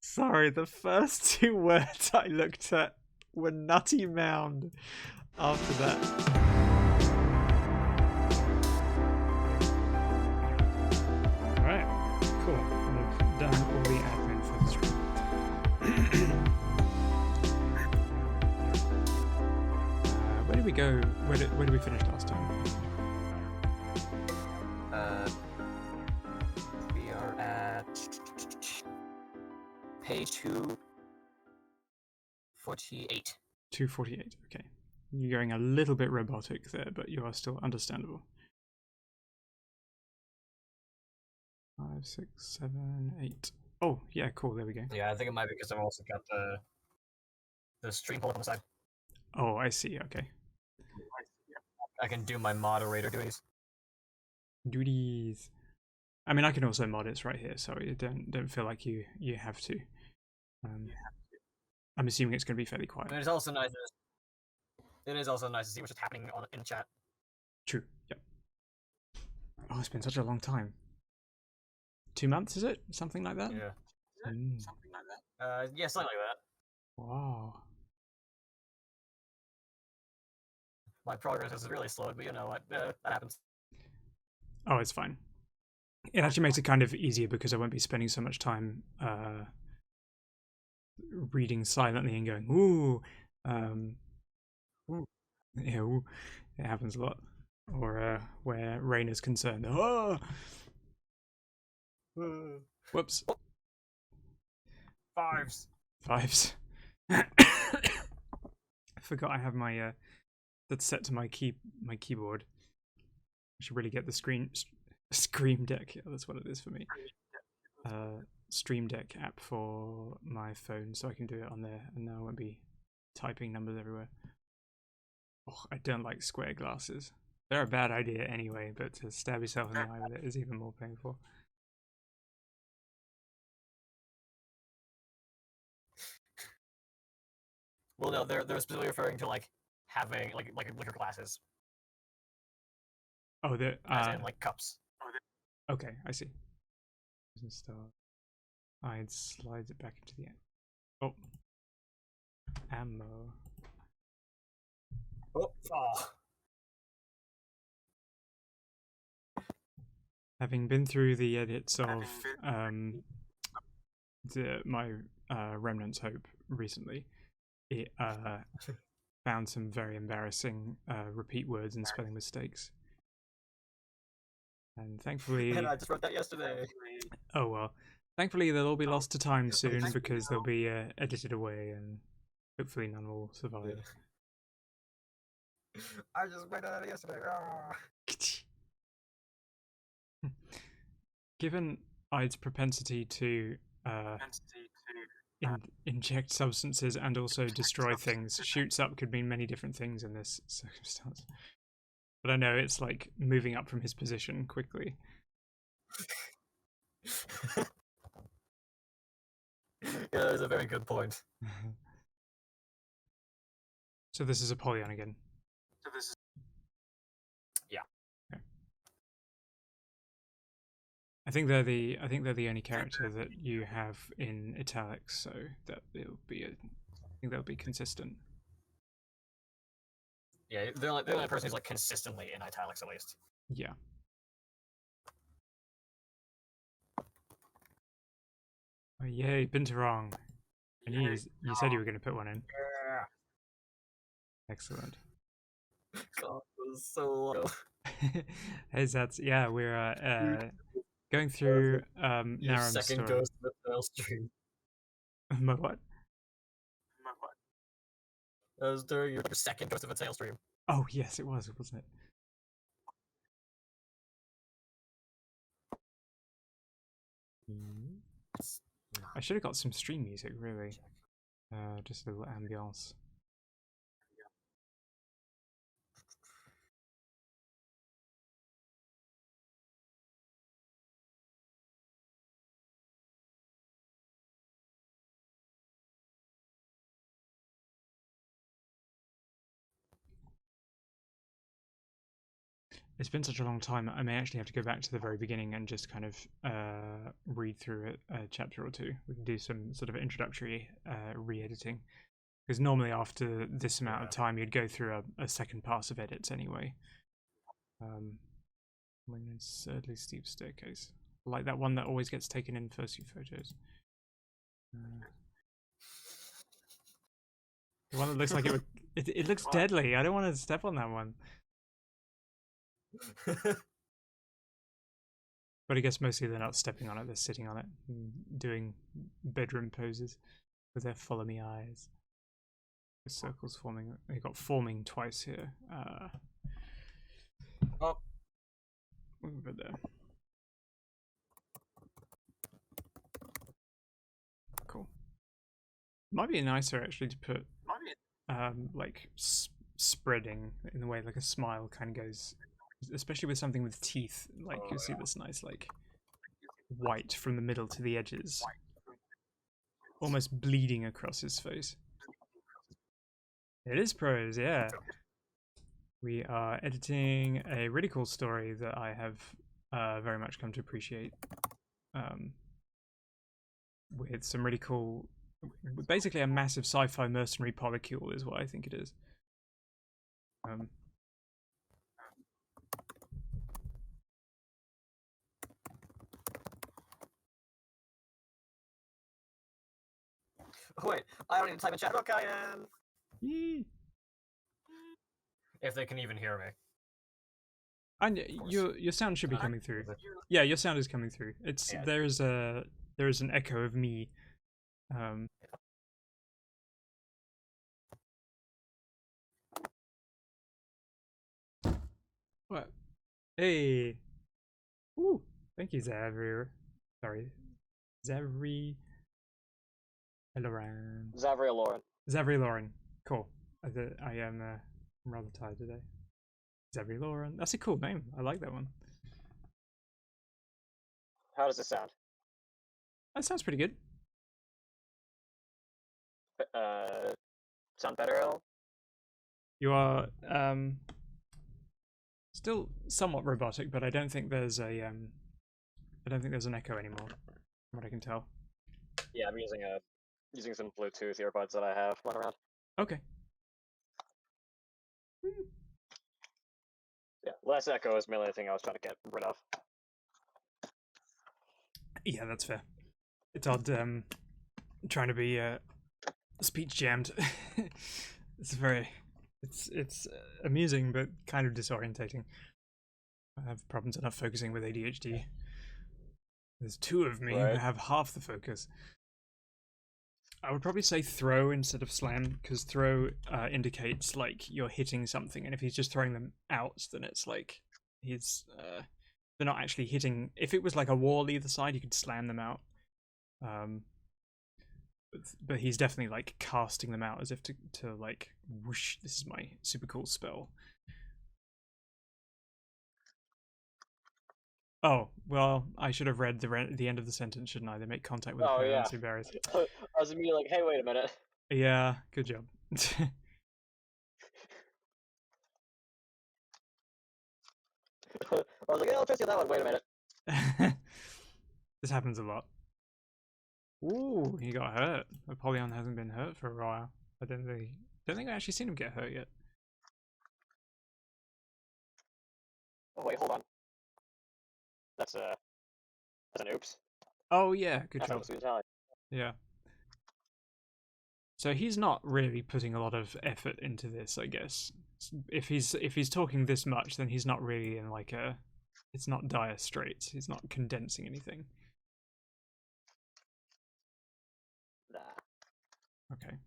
Sorry, the first two words I looked at were Nutty Mound. After that. Alright, cool. We've done all the admin for the stream. Where did we go? Where did we finish last time? We are at page 248. 248, okay. You're going a little bit robotic there, but you are still understandable. 5, 6, 7, 8. Oh, yeah, cool, there we go. Yeah, I think it might be because I've also got the stream pulled up on the side. Oh, I see, okay. I can do my moderator duties. Duties. I mean, I can also mod it right here, so you don't feel like you have to. I'm assuming it's going to be fairly quiet. And it's also nice. It is also nice to see what's happening in chat. True. Yep. Oh, it's been such a long time. 2 months, is it? Something like that? Yeah. Something like that. Yeah, something like that. Wow. My progress is really slow, but you know what? That happens. Oh, it's fine. It actually makes it kind of easier because I won't be spending so much time reading silently and going, ooh. Yeah, ooh. It happens a lot. Or where Rain is concerned. Oh! Whoops. Fives. I forgot I have my that's set to my keyboard. I should really get the Scream Deck. Yeah, that's what it is for me. Stream Deck app for my phone, so I can do it on there, and now I won't be typing numbers everywhere. Oh, I don't like square glasses. They're a bad idea anyway, but to stab yourself in the eye with it is even more painful. Well, no, they're specifically referring to like having like liquor glasses. Oh, they're as in like cups. Okay, I see. I'd slide it back into the end. Oh, ammo. Oh. Having been through the edits of my Remnant's Hope recently, it found some very embarrassing repeat words and spelling mistakes. And thankfully... And I just wrote that yesterday. Oh well. Thankfully they'll all be lost to time soon because they'll be edited away and hopefully none will survive. Yeah. I just wrote that yesterday. Given Ide's propensity to inject substances and also destroy things, shoots up could mean many different things in this circumstance. But I know it's like moving up from his position quickly. Yeah, that's a very good point. So this is a Apollyon again. Yeah. Okay. I think they're the only character that you have in italics, so that it'll be I think that'll be consistent. Yeah, they're the only person who's like consistently in italics at least. Yeah. Oh yay, Binturong. And you said you were going to put one in. Yeah. Excellent. God, it was so low. Hey, that's yeah. We're going through Narem's second story. ghost of the tail stream. My what? That was during your second ghost of a tail stream. Oh yes, it was, wasn't it? I should have got some stream music, really. Just a little ambiance. it's been such a long time. I may actually have to go back to the very beginning and just kind of read through it a chapter or two. We can do some sort of introductory re-editing, because normally after this amount of time you'd go through a second pass of edits anyway. Thirdly steep staircase, like that one that always gets taken in first few photos. The one that looks like it would. It looks deadly. I don't want to step on that one. But I guess mostly they're not stepping on it, they're sitting on it, and doing bedroom poses with their follow me eyes. The circles forming. They got forming twice here. Oh. Over there. Cool. Might be nicer actually to put like spreading in the way like a smile kind of goes, especially with something with teeth. Like you'll see this nice like white from the middle to the edges, almost bleeding across his face. It is prose, yeah. We are editing a really cool story that I have very much come to appreciate, with some really cool, basically a massive sci-fi mercenary polycule is what I think it is. Wait, I don't need to type in chat. Look, I am. Yee. If they can even hear me. And your sound should be coming through. Yeah, your sound is coming through. It's yeah. There is an echo of me. What? Hey. Ooh. Thank you, Zavri. Sorry. Zavri. Lauren. Zavri Lauren. Zavri Lauren. Cool. I am rather tired today. Zavri Lauren. That's a cool name. I like that one. How does it sound? That sounds pretty good. Sound better, Al? You are still somewhat robotic, but I don't think there's a I don't think there's an echo anymore, from what I can tell. Yeah, I'm using some Bluetooth earbuds that I have run around. Okay. Yeah, less echo is mainly the thing I was trying to get rid of. Yeah, that's fair. It's odd trying to be speech jammed. It's amusing but kind of disorientating. I have problems enough focusing with ADHD. There's two of me who have half the focus. I would probably say throw instead of slam, because throw indicates like you're hitting something, and if he's just throwing them out, then it's like they're not actually hitting. If it was like a wall either side, you could slam them out. But he's definitely like casting them out as if to like whoosh, this is my super cool spell. Oh, well, I should have read the end of the sentence, shouldn't I? They make contact with the player on two barriers. I was immediately like, hey, wait a minute. Yeah, good job. I was like, I'll trust you that one, wait a minute. This happens a lot. Ooh, he got hurt. Apollyon hasn't been hurt for a while. I don't think I've actually seen him get hurt yet. Oh, wait, hold on. That's an oops. Oh yeah, good job. Yeah. So he's not really putting a lot of effort into this, I guess. If he's talking this much, then he's not really in like it's not dire straits. He's not condensing anything. Nah. Okay.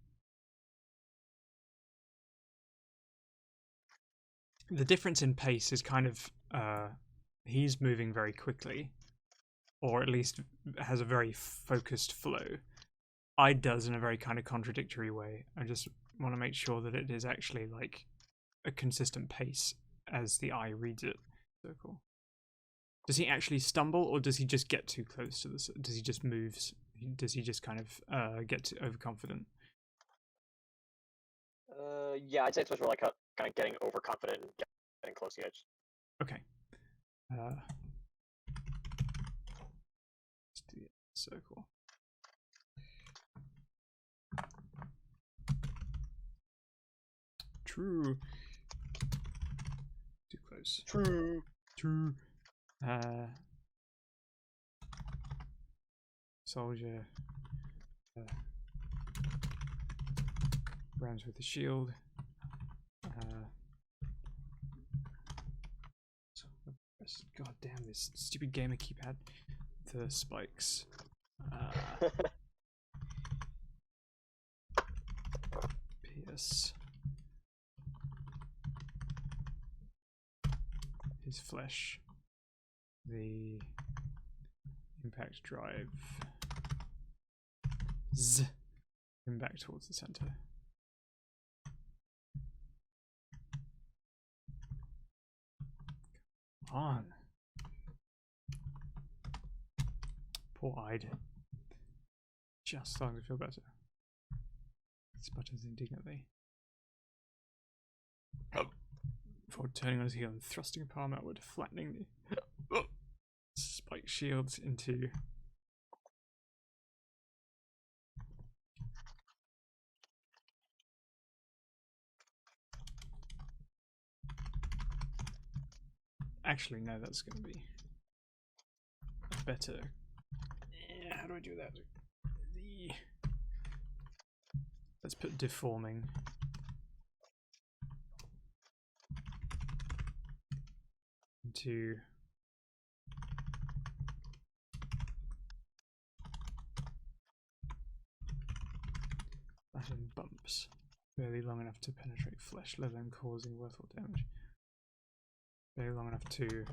The difference in pace is kind of he's moving very quickly, or at least has a very focused flow. I does in a very kind of contradictory way. I just want to make sure that it is actually like a consistent pace as the eye reads it. So cool. Does he actually stumble, or does he just get too close to this? Does he just moves? Does he just kind of get too overconfident? Yeah, I'd say it's much more like kind of getting overconfident and getting close to the edge. Okay. Let's do the circle. True. Too close. True. True. Soldier. Rams with the shield. God damn this stupid gamer keypad. The spikes. Pierce. His flesh. The impact drive. Z. Him back towards the center. Come on. Poor-eyed. Just starting to feel better. Sputters indignantly. Before turning on his heel and thrusting a palm outward, flattening the spike shields into actually no, that's going to be a better. How do I do that? Let's put deforming. Into flatten bumps, barely long enough to penetrate flesh, let alone causing worthwhile damage. Barely long enough to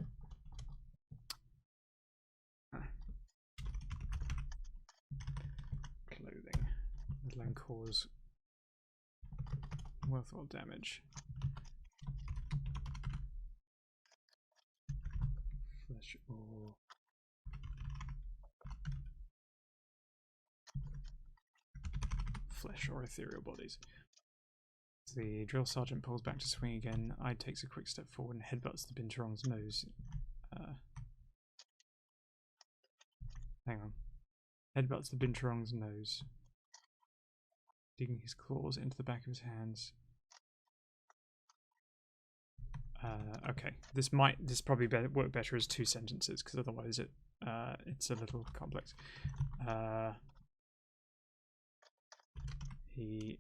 clothing, let alone cause worthwhile damage. Flesh or ethereal bodies. The drill sergeant pulls back to swing again. Ide takes a quick step forward and headbutts the Binturong's nose. Hang on. Headbutts the Binturong's nose, digging his claws into the back of his hands. Okay, this probably work better as two sentences because otherwise it's a little complex. He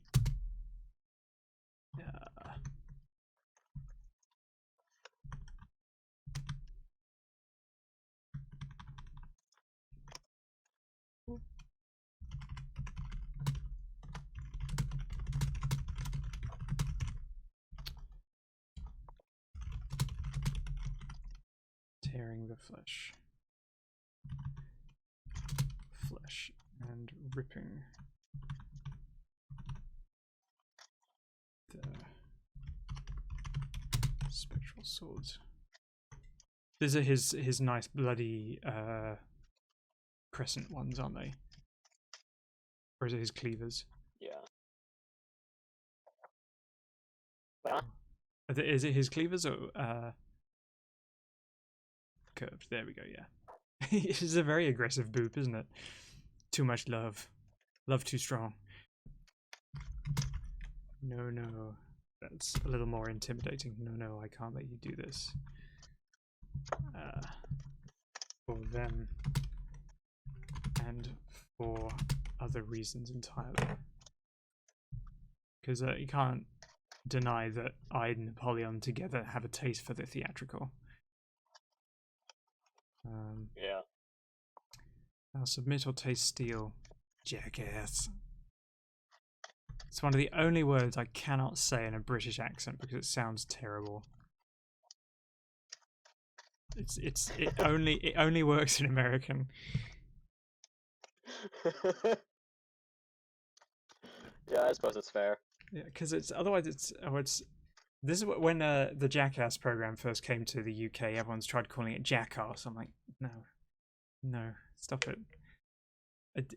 tearing the flesh and ripping the spectral swords. These are his nice bloody crescent ones, aren't they? Or is it his cleavers? Yeah. Is it his cleavers or curved? There we go. Yeah, this is a very aggressive boop, isn't it? Too much love, love too strong. No, that's a little more intimidating. No, I can't let you do this. For them and for other reasons entirely. Because you can't deny that Ide and Napoleon together have a taste for the theatrical. Yeah. Now submit or taste steel, jackass. It's one of the only words I cannot say in a British accent because it sounds terrible. It only works in American. Yeah, I suppose it's fair. Yeah, because otherwise it's this is when the Jackass program first came to the UK. Everyone's tried calling it Jackass. I'm like, no, stop it.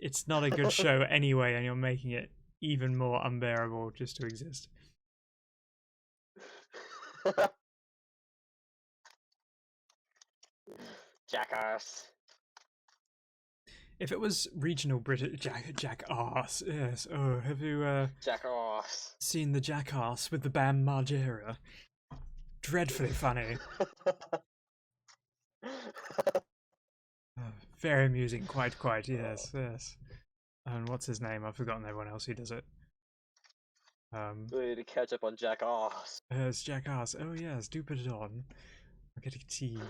It's not a good show anyway, and you're making it even more unbearable just to exist. Jackass. If it was regional British jackass, yes. Oh, have you Jackass. seen the Jackass with the band Margera? Dreadfully funny. Very amusing, quite, yes. And what's his name? I've forgotten everyone else who does it. We need to catch up on Jackass. It's Jackass. Oh yes, do put it on. I'm getting tea.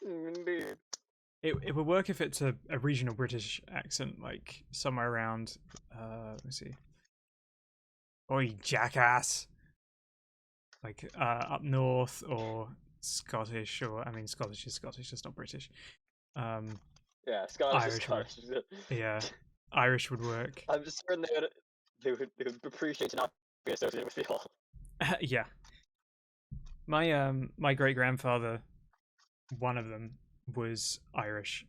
Indeed. It would work if it's a regional British accent, like somewhere around. Let me see. Oi, jackass! Like up north or Scottish, or I mean Scottish is Scottish, it's not British. Yeah, Scottish is Irish Scottish. Yeah, Irish would work. I'm just certain they would appreciate to not be associated with the all. Yeah. My great grandfather, one of them, was Irish.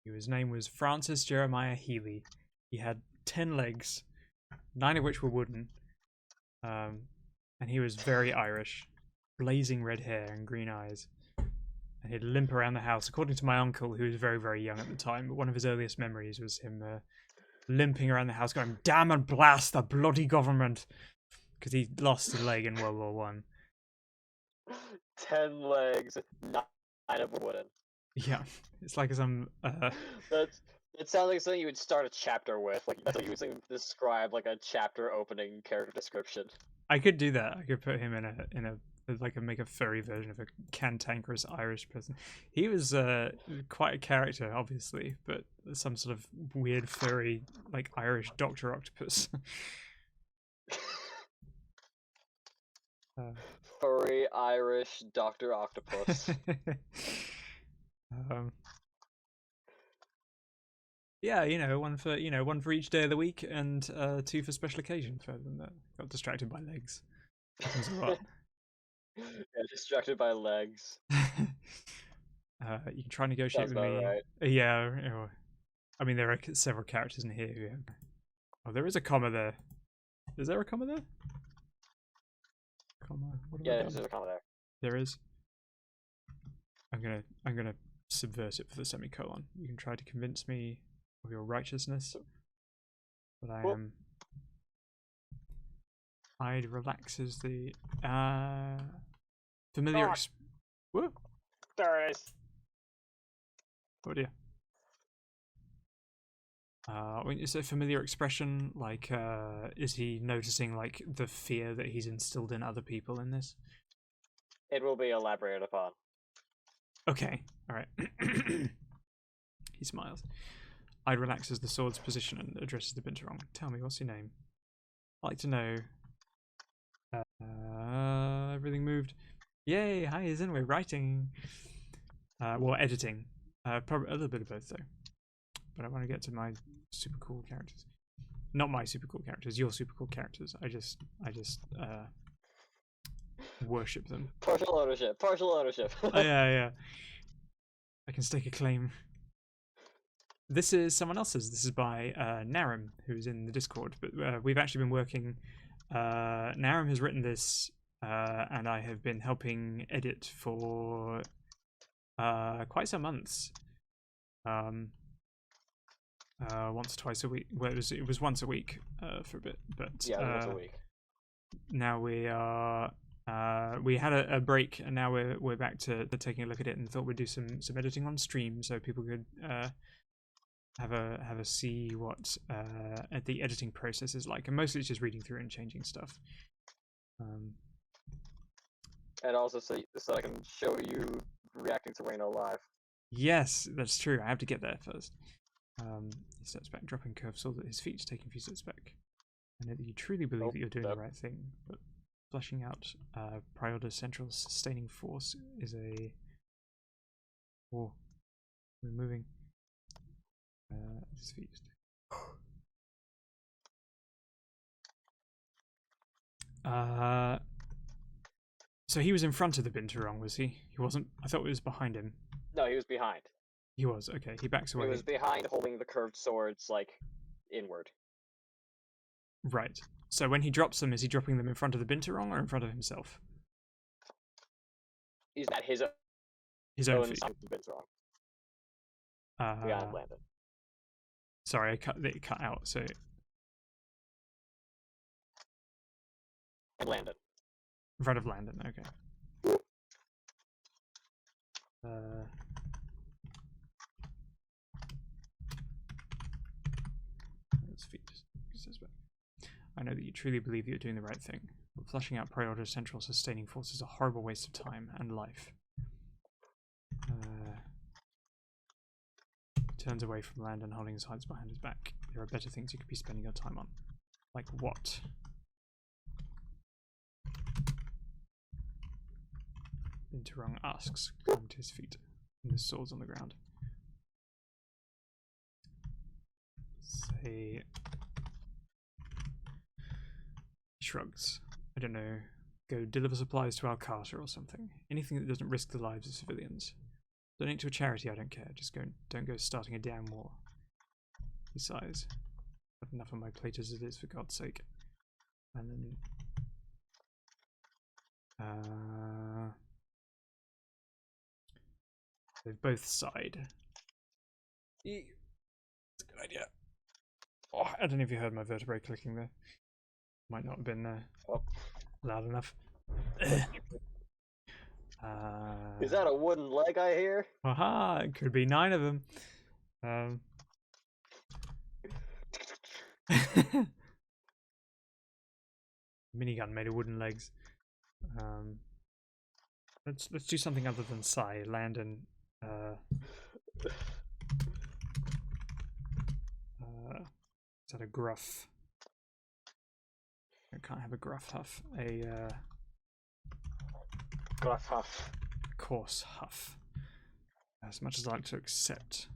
His name was Francis Jeremiah Healy. He had 10 legs, 9 of which were wooden. And he was very Irish, blazing red hair and green eyes. And he'd limp around the house, according to my uncle, who was very, very young at the time. But one of his earliest memories was him limping around the house, going, "Damn and blast the bloody government," because he lost a leg in World War One. 10 legs, 9 of them wooden. Yeah, it's like some. It sounds like something you would start a chapter with. Like that's what you would describe like a chapter opening character description. I could do that. I could put him in a like make a furry version of a cantankerous Irish person. He was quite a character, obviously, but some sort of weird furry like Irish Doctor Octopus. Furry Irish Doctor Octopus. Yeah, one for each day of the week, and 2 for special occasion. Further than that, got distracted by legs. Happens a lot. Yeah, distracted by legs. You can try and negotiate with me. Right. Yeah, I mean there are several characters in here who have... Oh, there is a comma there. Is there a comma there? Comma. Yeah, there's a comma there. There is. I'm gonna subvert it for the semicolon. You can try to convince me of your righteousness, but I am. I'd relaxes the familiar. Whoa! There it is. Oh dear. When you say familiar expression, like, is he noticing like the fear that he's instilled in other people in this? It will be elaborated upon. Okay, all right. He smiles. I'd relaxes the sword's position and addresses the Binturong. Tell me, what's your name? I'd like to know. Everything moved. Yay! Hi, isn't we writing? Well, editing. Probably a little bit of both though. But I want to get to my super cool characters. Not my super cool characters. Your super cool characters. I just worship them. Partial ownership. Partial ownership. Oh, yeah. I can stake a claim. This is someone else's. This is by Narem, who's in the Discord. But we've actually been working. Narem has written this, and I have been helping edit for quite some months. Once or twice a week. Well, it was once a week for a bit, but yeah, once a week. Now we are. We had a break, and now we're back to taking a look at it, and thought we'd do some editing on stream, so people could have a see what the editing process is like, and mostly it's just reading through and changing stuff. And also so I can show you reacting to Reno live. Yes, that's true. I have to get there first. He steps back, dropping curved sword at his feet, taking a few steps back. I know that you truly believe that you're doing the right thing, but fleshing out Prioda's central sustaining force is a... Oh, we're moving. His feet. So he was in front of the Binturong, was he? He wasn't. I thought it was behind him. No, he was behind. He was. Okay, he backs away. He was behind, holding the curved swords like inward. Right. So when he drops them, is he dropping them in front of the Binturong or in front of himself? He's at his His own own feet. side of Voidsong. We got landed. Sorry, it cut out. So And landed. in front of Landon. Okay. His feet. I know that you truly believe you're doing the right thing, but flushing out Prior's central sustaining force is a horrible waste of time and life. Turns away from Landon, holding his hands behind his back. There are better things you could be spending your time on. Like what? Interung asks, climbing to his feet, and his sword's on the ground. Say... Shrugs. I don't know. Go deliver supplies to Alcata or something. Anything that doesn't risk the lives of civilians. Donate to a charity, I don't care. Just don't go starting a damn war. He sighs. I've enough on my plate as it is, for God's sake. And then... they've both sighed. That's a good idea. Oh, I don't know if you heard my vertebrae clicking there. Might not have been loud enough. Is that a wooden leg I hear? Aha! It could be 9 of them. Minigun made of wooden legs. Let's do something other than sigh. Landon. Is that a gruff? I can't have a gruff huff. A Gruff huff. coarse huff. As much as I like to accept.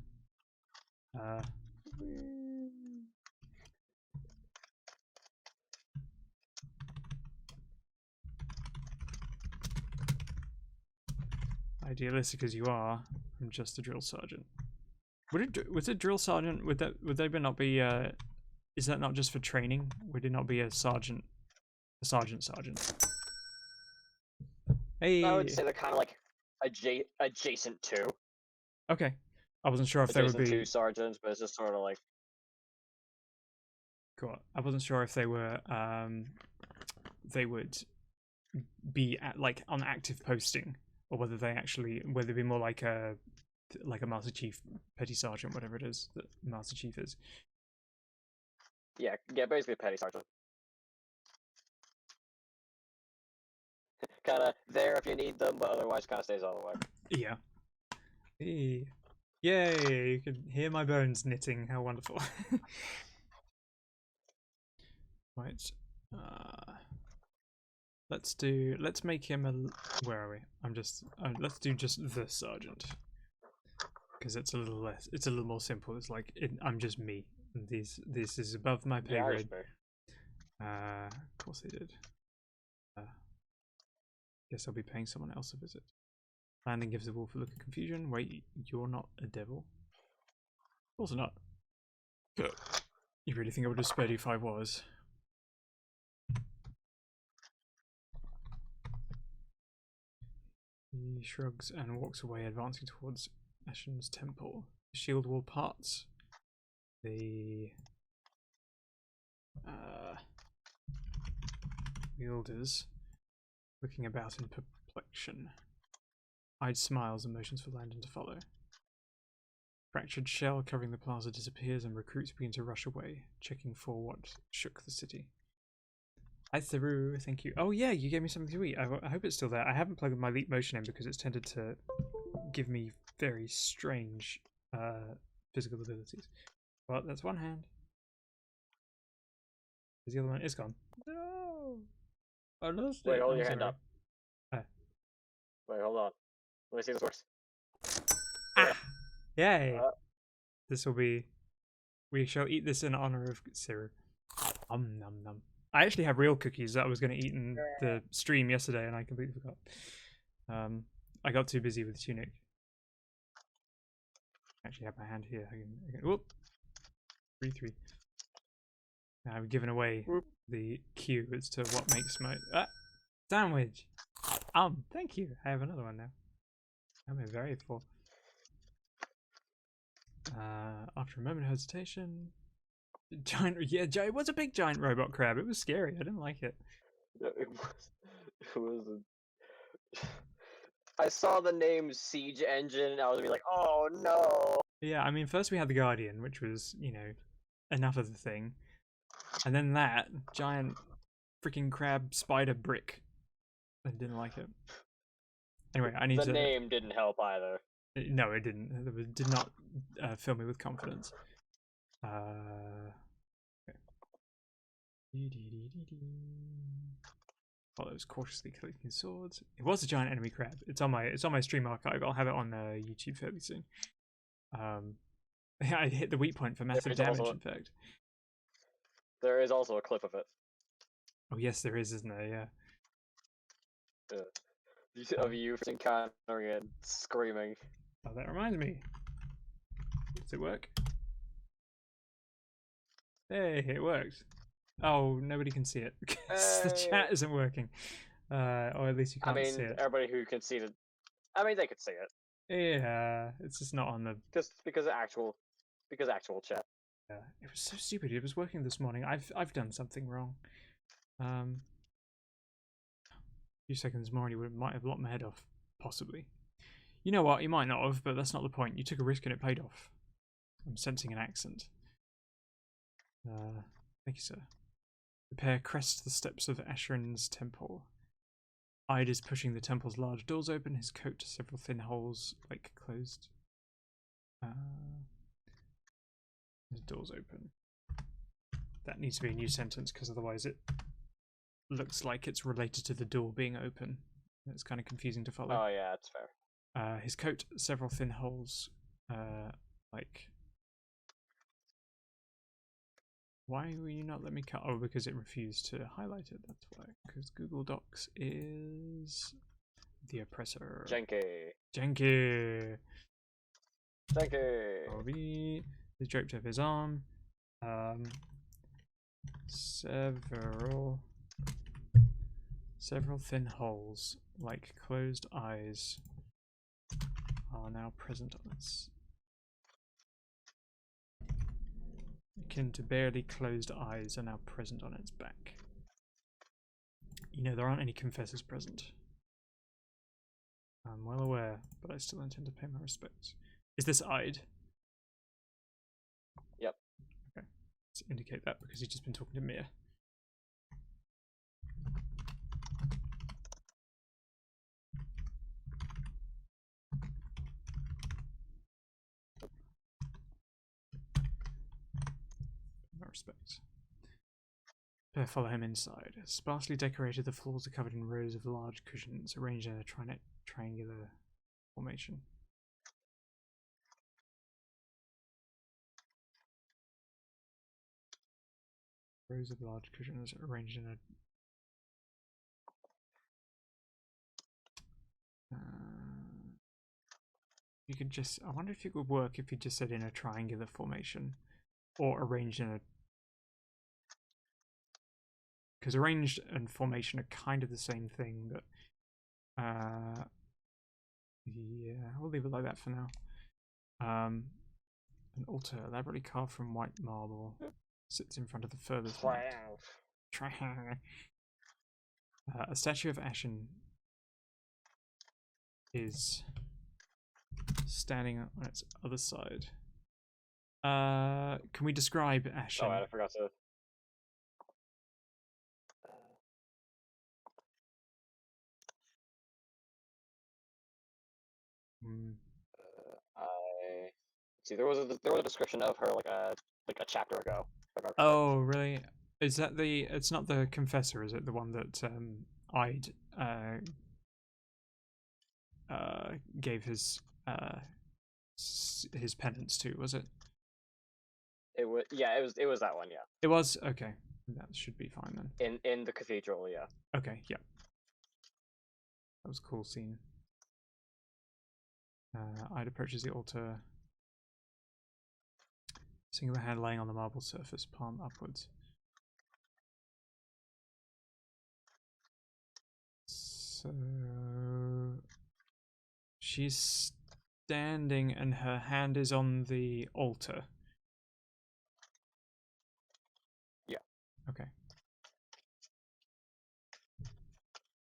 Idealistic as you are, I'm just a drill sergeant. Was it drill sergeant? Would they not be? Is that not just for training? Would it not be a sergeant? A sergeant. Hey. I would say they're kind of like adjacent to. Okay. I wasn't sure if they would be two sergeants, but it's just sort of like. Cool. I wasn't sure if they were. They would be at like on active posting, or whether they'd be more like a Master Chief, Petty Sergeant, whatever it is that Master Chief is. Yeah, basically a petty sergeant. Kind of there if you need them, but otherwise kind of stays all the way. Yeah. Hey. Yay! You can hear my bones knitting. How wonderful. Right. Let's make him a. Where are we? Let's do just the sergeant. Because it's a little less. It's a little more simple. It's like I'm just me. And this is above my pay grade. Of course they did. Guess I'll be paying someone else a visit. Landon gives the wolf a look of confusion. Wait, you're not a devil? Of course not. You really think I would have spared you if I was? He shrugs and walks away, advancing towards Ashen's temple. The shield wall parts. The wielders looking about in perplexion. Eyed smiles and motions for Landon to follow. Fractured shell covering the plaza disappears and recruits begin to rush away, checking for what shook the city. Hi Theru, thank you. Oh yeah, you gave me something to eat. I hope it's still there. I haven't plugged my leap motion in because it's tended to give me very strange physical abilities. Well, that's one hand. The other one is gone. No! I lost it. Wait, hold your hand up. Oh. Wait, hold on. Let me see if this works. Ah! Yay! This will be... We shall eat this in honor of Siru. Nom nom. I actually have real cookies that I was going to eat in the stream yesterday and I completely forgot. I got too busy with Tunic. I actually have my hand here. Whoop! 3-3. I've given away the cue as to what makes my... sandwich! Thank you. I have another one now. I'm very full. After a moment of hesitation, it was a big giant robot crab. It was scary. I didn't like it. Yeah, it was. It was. I saw the name Siege Engine, and I was like, "Oh no!" Yeah, I mean, first we had the Guardian, which was, enough of the thing, and then that giant freaking crab spider brick. I didn't like it. Anyway, I need The to. name didn't help either. No, it didn't. It did not fill me with confidence. Okay. Follows cautiously collecting swords. It was a giant enemy crab. It's on my stream archive. I'll have it on YouTube fairly soon. I hit the weak point for massive damage. In fact, there is also a clip of it. Oh yes, there is, isn't there? Yeah. Of you encountering it, screaming. Oh, that reminds me. Does it work? Hey, it worked. Oh, nobody can see it because the chat isn't working. Or at least you can't see it. Everybody who can see it. I mean, they could see it. Yeah, it's just not on the. Because actual chat. Yeah, it was so stupid. It was working this morning. I've done something wrong. A few seconds more, and he might have locked my head off, possibly. You know what? He might not have, but that's not the point. You took a risk and it paid off. I'm sensing an accent. Thank you, sir. The pair crest the steps of Asheron's temple. Ide is pushing the temple's large doors open, his coat several thin holes, like closed. The doors open. That needs to be a new sentence, because otherwise it looks like it's related to the door being open. It's kind of confusing to follow. Oh yeah, that's fair. His coat, several thin holes, like... Why will you not let me cut? Oh, because it refused to highlight it, that's why. Because Google Docs is the oppressor. Janky. Bobby is draped over his arm. Several thin holes, like closed eyes, are now present on its. Akin to barely closed eyes are now present on its back. You know, there aren't any confessors present. I'm well aware, but I still intend to pay my respects. Is this Ide? Yep. Okay. Let's indicate that because he's just been talking to Mia. My respects. Bear follow him inside. Sparsely decorated, the floors are covered in rows of large cushions arranged in a triangular formation. Rows of large cushions arranged in a. You could just. I wonder if it would work if you just said in a triangular formation, or arranged in a. Because arranged and formation are kind of the same thing, but yeah, we'll leave it like that for now. An altar elaborately carved from white marble sits in front of the furthest Triangle. A statue of Ashen is standing on its other side. Can we describe Ashen? Oh, I forgot to. I see. There was a description of her like a chapter ago. Oh, really? Is that the? It's not the confessor, is it? The one that Ide gave his penance to, was it? It was, yeah. It was that one, yeah. It was, okay. That should be fine then. In the cathedral, yeah. Okay, yeah. That was a cool scene. Ide approaches the altar, single hand laying on the marble surface, palm upwards. So She's standing and her hand is on the altar. Yeah. Okay.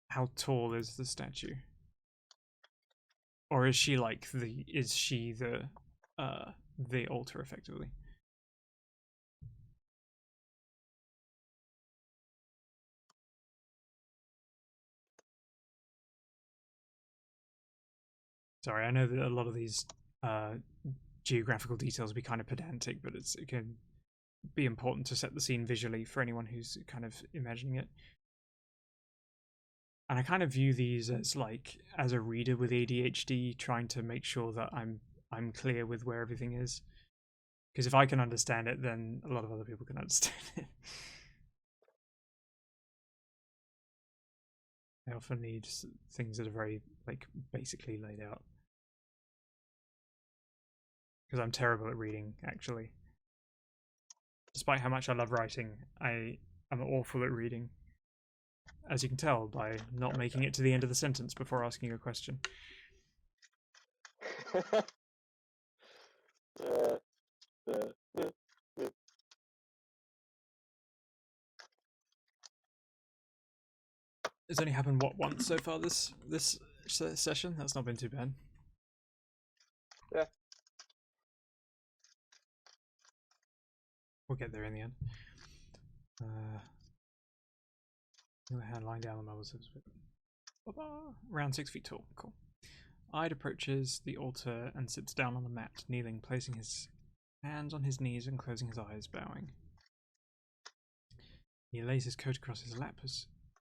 How tall is the statue? Or is she like the altar effectively? Sorry, I know that a lot of these geographical details will be kind of pedantic, but it can be important to set the scene visually for anyone who's kind of imagining it. And I kind of view these as like, as a reader with ADHD, trying to make sure that I'm clear with where everything is. Because if I can understand it, then a lot of other people can understand it. I often need things that are very, like, basically laid out. Because I'm terrible at reading, actually. Despite how much I love writing, I'm awful at reading. As you can tell by not making it to the end of the sentence before asking a question. It's only happened, what, once so far this session? That's not been too bad. Yeah. We'll get there in the end. The hand lying down on the marbles. Around 6 feet tall. Cool. Ide approaches the altar and sits down on the mat, kneeling, placing his hands on his knees and closing his eyes, bowing. He lays his coat across his lap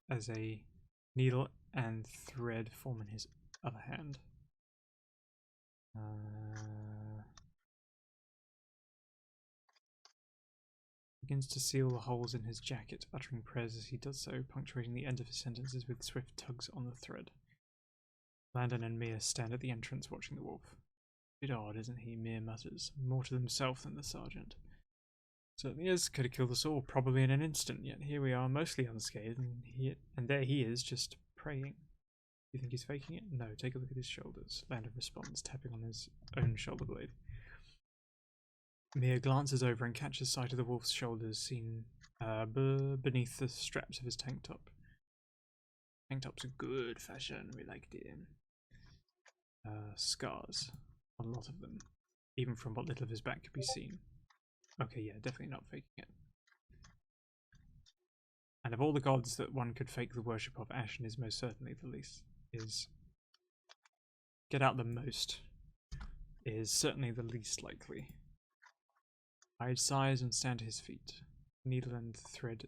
as a needle and thread form in his other hand. Begins to seal the holes in his jacket, uttering prayers as he does so, punctuating the end of his sentences with swift tugs on the thread. Landon and Mia stand at the entrance watching the wolf. Bit odd, isn't he? Mia mutters, more to himself than the sergeant. Certainly is. Could have killed us all, probably in an instant, yet here we are, mostly unscathed, and there he is, just praying. You think he's faking it? No, take a look at his shoulders. Landon responds, tapping on his own shoulder blade. Mia glances over and catches sight of the wolf's shoulders seen beneath the straps of his tank top. Tank top's a good fashion, we liked it. Scars. A lot of them. Even from what little of his back could be seen. Okay, yeah, definitely not faking it. And of all the gods that one could fake the worship of, Ashen is most certainly the least. Get out the most. Is certainly the least likely. Ide sighs and stand to his feet. Needle and thread.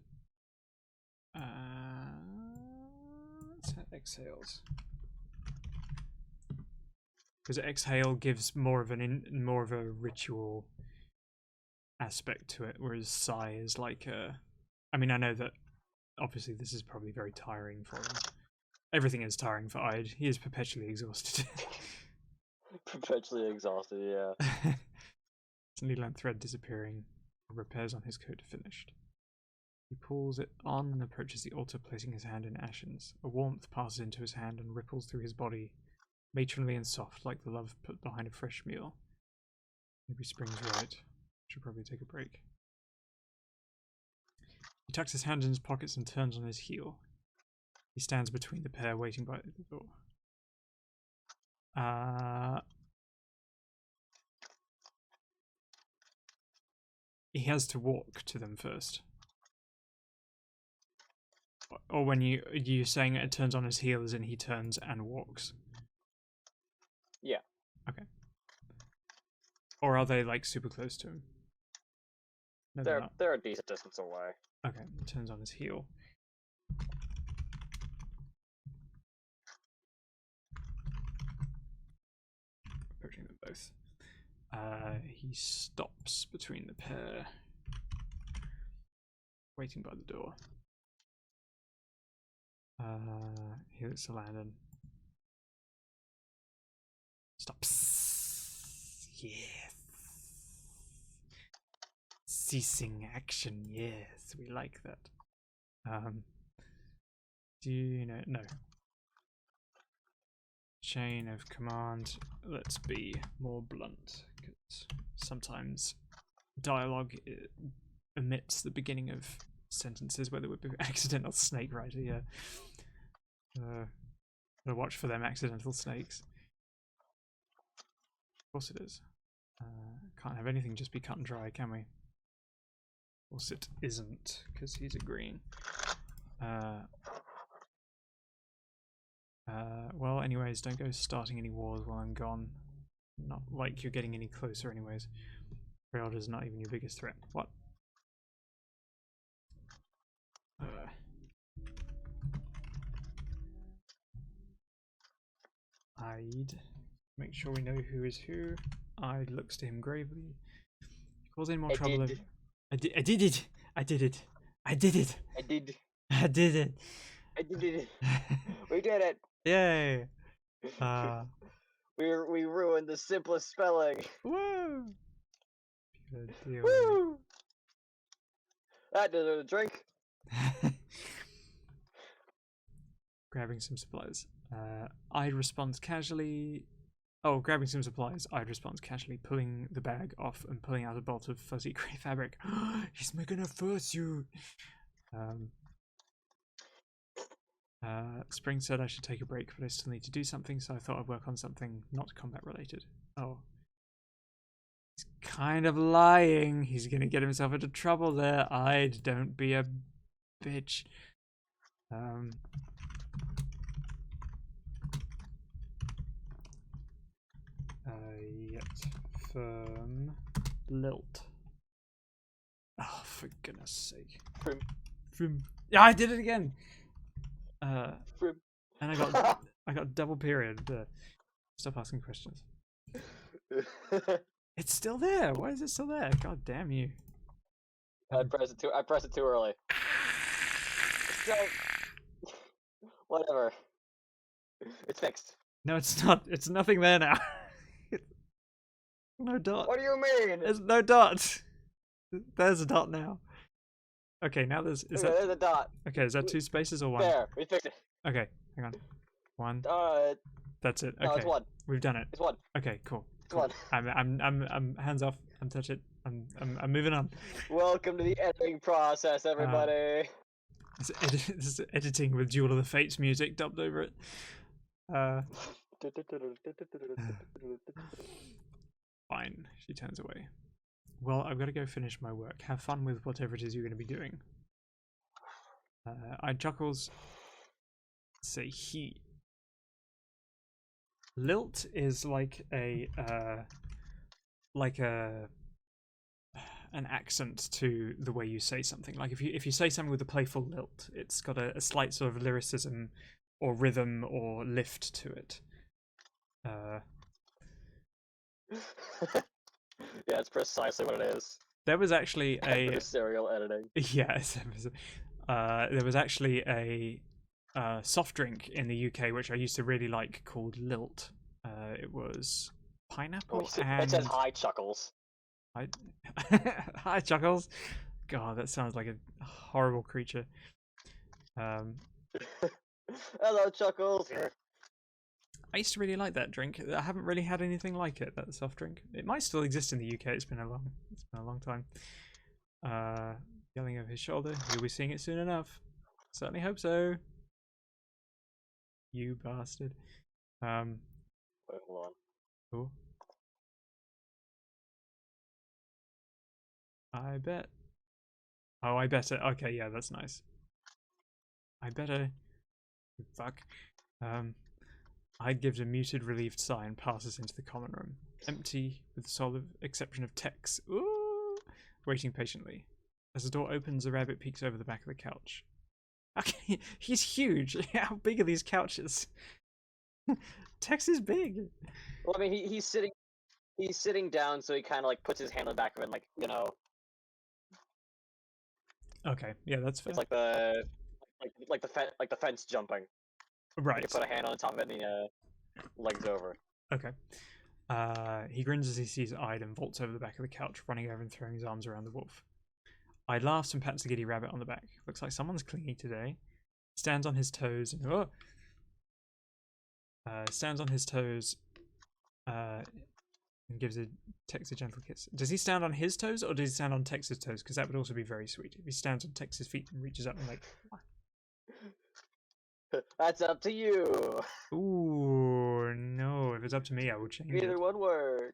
Exhales. Because exhale gives more of a ritual aspect to it, whereas sigh is like a. I mean, I know that obviously this is probably very tiring for him. Everything is tiring for Ide. He is perpetually exhausted. Perpetually exhausted, yeah. Needle and thread disappearing. Repairs on his coat finished. He pulls it on and approaches the altar, placing his hand in Ashen's. A warmth passes into his hand and ripples through his body, matronly and soft, like the love put behind a fresh meal. Maybe spring's right. Should probably take a break. He tucks his hands in his pockets and turns on his heel. He stands between the pair, waiting by the door. He has to walk to them first. Or when you're saying it turns on his heel as in he turns and walks? Yeah. Okay. Or are they like super close to him? No, they're a decent distance away. Okay, he turns on his heel. Approaching them both. He stops between the pair, waiting by the door. He looks to Landon. Stops. Yes. Ceasing action. Yes, we like that. Do you know? No. chain of command. Let's be more blunt, because sometimes dialogue omits the beginning of sentences where there would be accidental snake rider. Yeah. Gotta watch for them accidental snakes. Of course it is. Can't have anything just be cut and dry, can we? Of course it isn't, because he's a green. Well, anyways, don't go starting any wars while I'm gone. Not like you're getting any closer, anyways. Realda's not even your biggest threat. What? I'd make sure we know who is who. I'd looks to him gravely. Cause any more trouble? I did it. I did it. I did it. I did. I did it. I did it. We did it. Yay. We ruined the simplest spelling. Woo. Good deal. Woo! That deserves a drink. Grabbing some supplies. I'd respond casually. Oh, grabbing some supplies. I'd respond casually, pulling the bag off and pulling out a bolt of fuzzy grey fabric. He's making a fursuit. Spring said I should take a break, but I still need to do something, so I thought I'd work on something not combat related. Oh. He's kind of lying. He's gonna get himself into trouble there. Don't be a bitch. Yet firm lilt. Oh, for goodness sake. Frim. Yeah, I did it again. Frim. And I got double period. Stop asking questions. It's still there. Why is it still there? God damn you. I pressed it too early. So, whatever. It's fixed. No, it's not. It's nothing there now. No dot. What do you mean? There's no dot. There's a dot now. Okay, now there's There's a dot. Okay, is that 2 spaces or 1? There, we fixed it. Okay, hang on. 1. That's it. Okay. No, it's 1. We've done it. It's 1. Okay, cool. It's 1. I'm hands off. I'm touch it. I'm moving on. Welcome to the editing process, everybody. This is editing with Jewel of the Fates music dubbed over it. Fine. She turns away. Well, I've got to go finish my work. Have fun with whatever it is you're going to be doing. I chuckles. Say he. Lilt is like an accent to the way you say something. Like if you say something with a playful lilt, it's got a slight sort of lyricism or rhythm or lift to it. Yeah, it's precisely what it is. There was actually a serial editing. Yes, there was actually a soft drink in the UK which I used to really like called Lilt. It was pineapple and it says hi Chuckles. Hi Chuckles. God, that sounds like a horrible creature. Hello Chuckles. I used to really like that drink. I haven't really had anything like it. That soft drink. It might still exist in the UK. It's been a long time. Yelling over his shoulder. You'll be seeing it soon enough. Certainly hope so. You bastard. Wait, hold on. Cool. I bet. Oh, I bet it. Okay, yeah, that's nice. I better. Fuck. I'd give a muted, relieved sigh and passes into the common room. Empty, with the sole exception of Tex. Ooh! Waiting patiently. As the door opens, the rabbit peeks over the back of the couch. Okay, he's huge. How big are these couches? Tex is big. Well, I mean, he's sitting down, so he kind of like puts his hand on the back of it, like, you know. Okay, yeah, that's fair. It's like the fence jumping. Right. You put a hand on the top of it and the legs over. Okay. He grins as he sees Ide and vaults over the back of the couch, running over and throwing his arms around the wolf. Ide laughs and pats the giddy rabbit on the back. Looks like someone's clingy today. Stands on his toes and Stands on his toes, and gives Tex a gentle kiss. Does he stand on his toes or does he stand on Tex's toes? Because that would also be very sweet. If he stands on Tex's feet and reaches up and like, That's up to you. ooh, no. If it's up to me, I will change Either it. one works.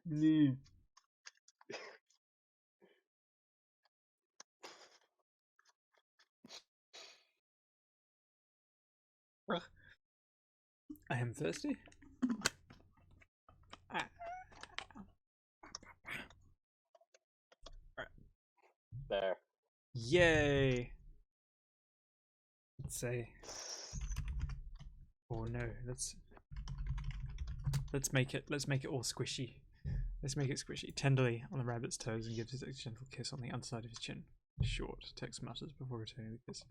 I am thirsty. There. Yay! Let's say. Oh no, let's make it all squishy. Let's make it squishy. Tenderly on the rabbit's toes and gives it a gentle kiss on the underside of his chin. Short, Tex mutters before returning the kiss.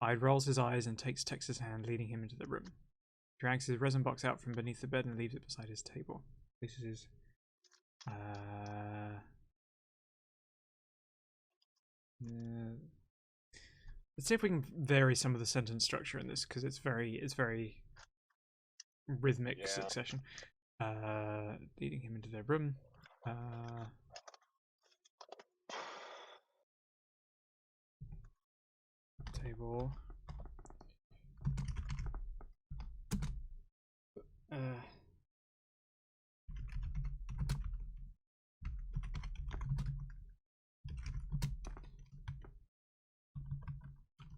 Ide rolls his eyes and takes Tex's hand, leading him into the room. He drags his resin box out from beneath the bed and leaves it beside his table. This is his let's see if we can vary some of the sentence structure in this, because it's very rhythmic succession. Leading him into their room. Table.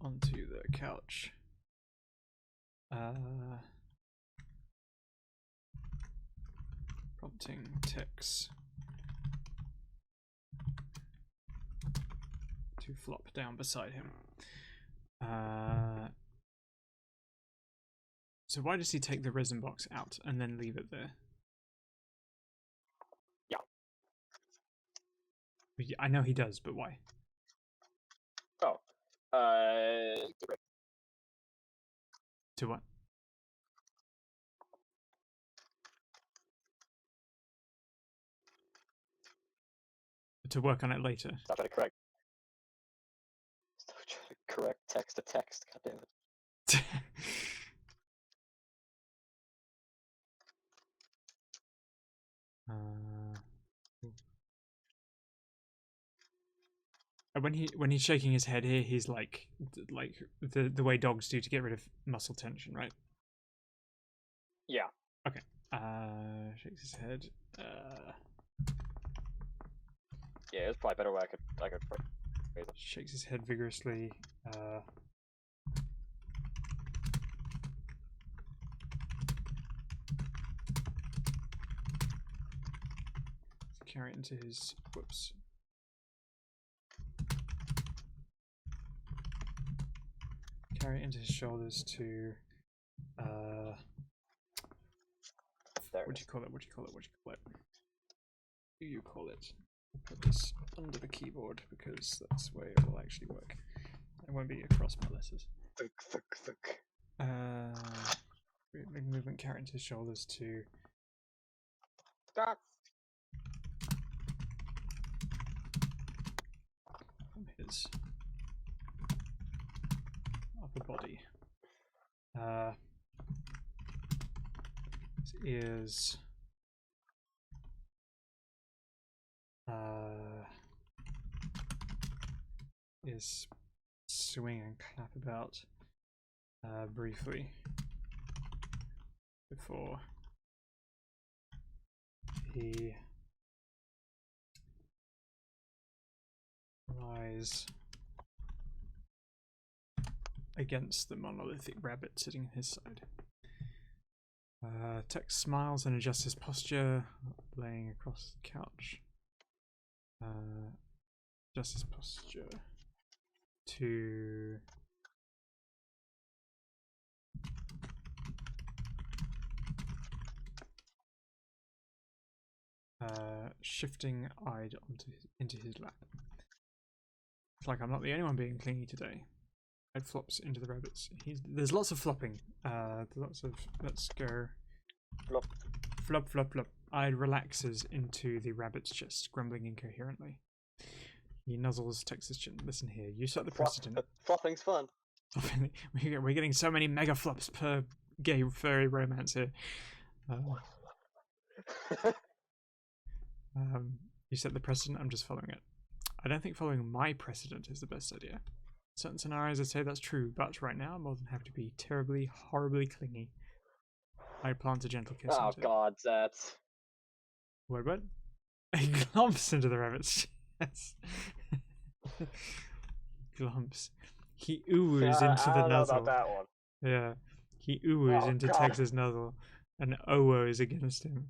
Onto the couch. Prompting Tex to flop down beside him. So why does he take the resin box out and then leave it there? Yeah. I know he does, but why? Oh. To what? To work on it later. Stop trying to correct. Stop trying to correct text to text. God damn it. When he's shaking his head here, he's like the way dogs do to get rid of muscle tension, right? Yeah. Okay. Shakes his head. Yeah, it's probably better way I could phrase it. Shakes his head vigorously. Carry it into his Carry it into his shoulders to what do you call it? What do you call it? Put this under the keyboard because that's where it will actually work. It won't be across my letters. Movement carry it into his shoulders to from his upper body. His ears. Is swing and clap about briefly before he lies against the monolithic rabbit sitting at his side. Tex smiles and adjusts his posture, laying across the couch. Adjusts his posture to shifting Ide into his lap. It's like I'm not the only one being clingy today. Ide flops into the rabbits. There's lots of flopping. Let's go. Flop. Flop, flop, flop. Ide relaxes into the rabbit's chest, grumbling incoherently. He nuzzles Tex's chin. Listen here, you set the precedent. Flopping's fun. We're getting so many mega flops per gay furry romance here. You set the precedent, I'm just following it. I don't think following my precedent is the best idea. Certain scenarios I'd say that's true, but right now I'm more than happy to be terribly, horribly clingy. I plant a gentle kiss Oh into it. god, that's... What? He glomps into the rabbit's chest. Glomps. He oohs into I the don't know nuzzle. about that one. Yeah. He oohs Oh, into God. Tex's nuzzle and oh-ohs against him.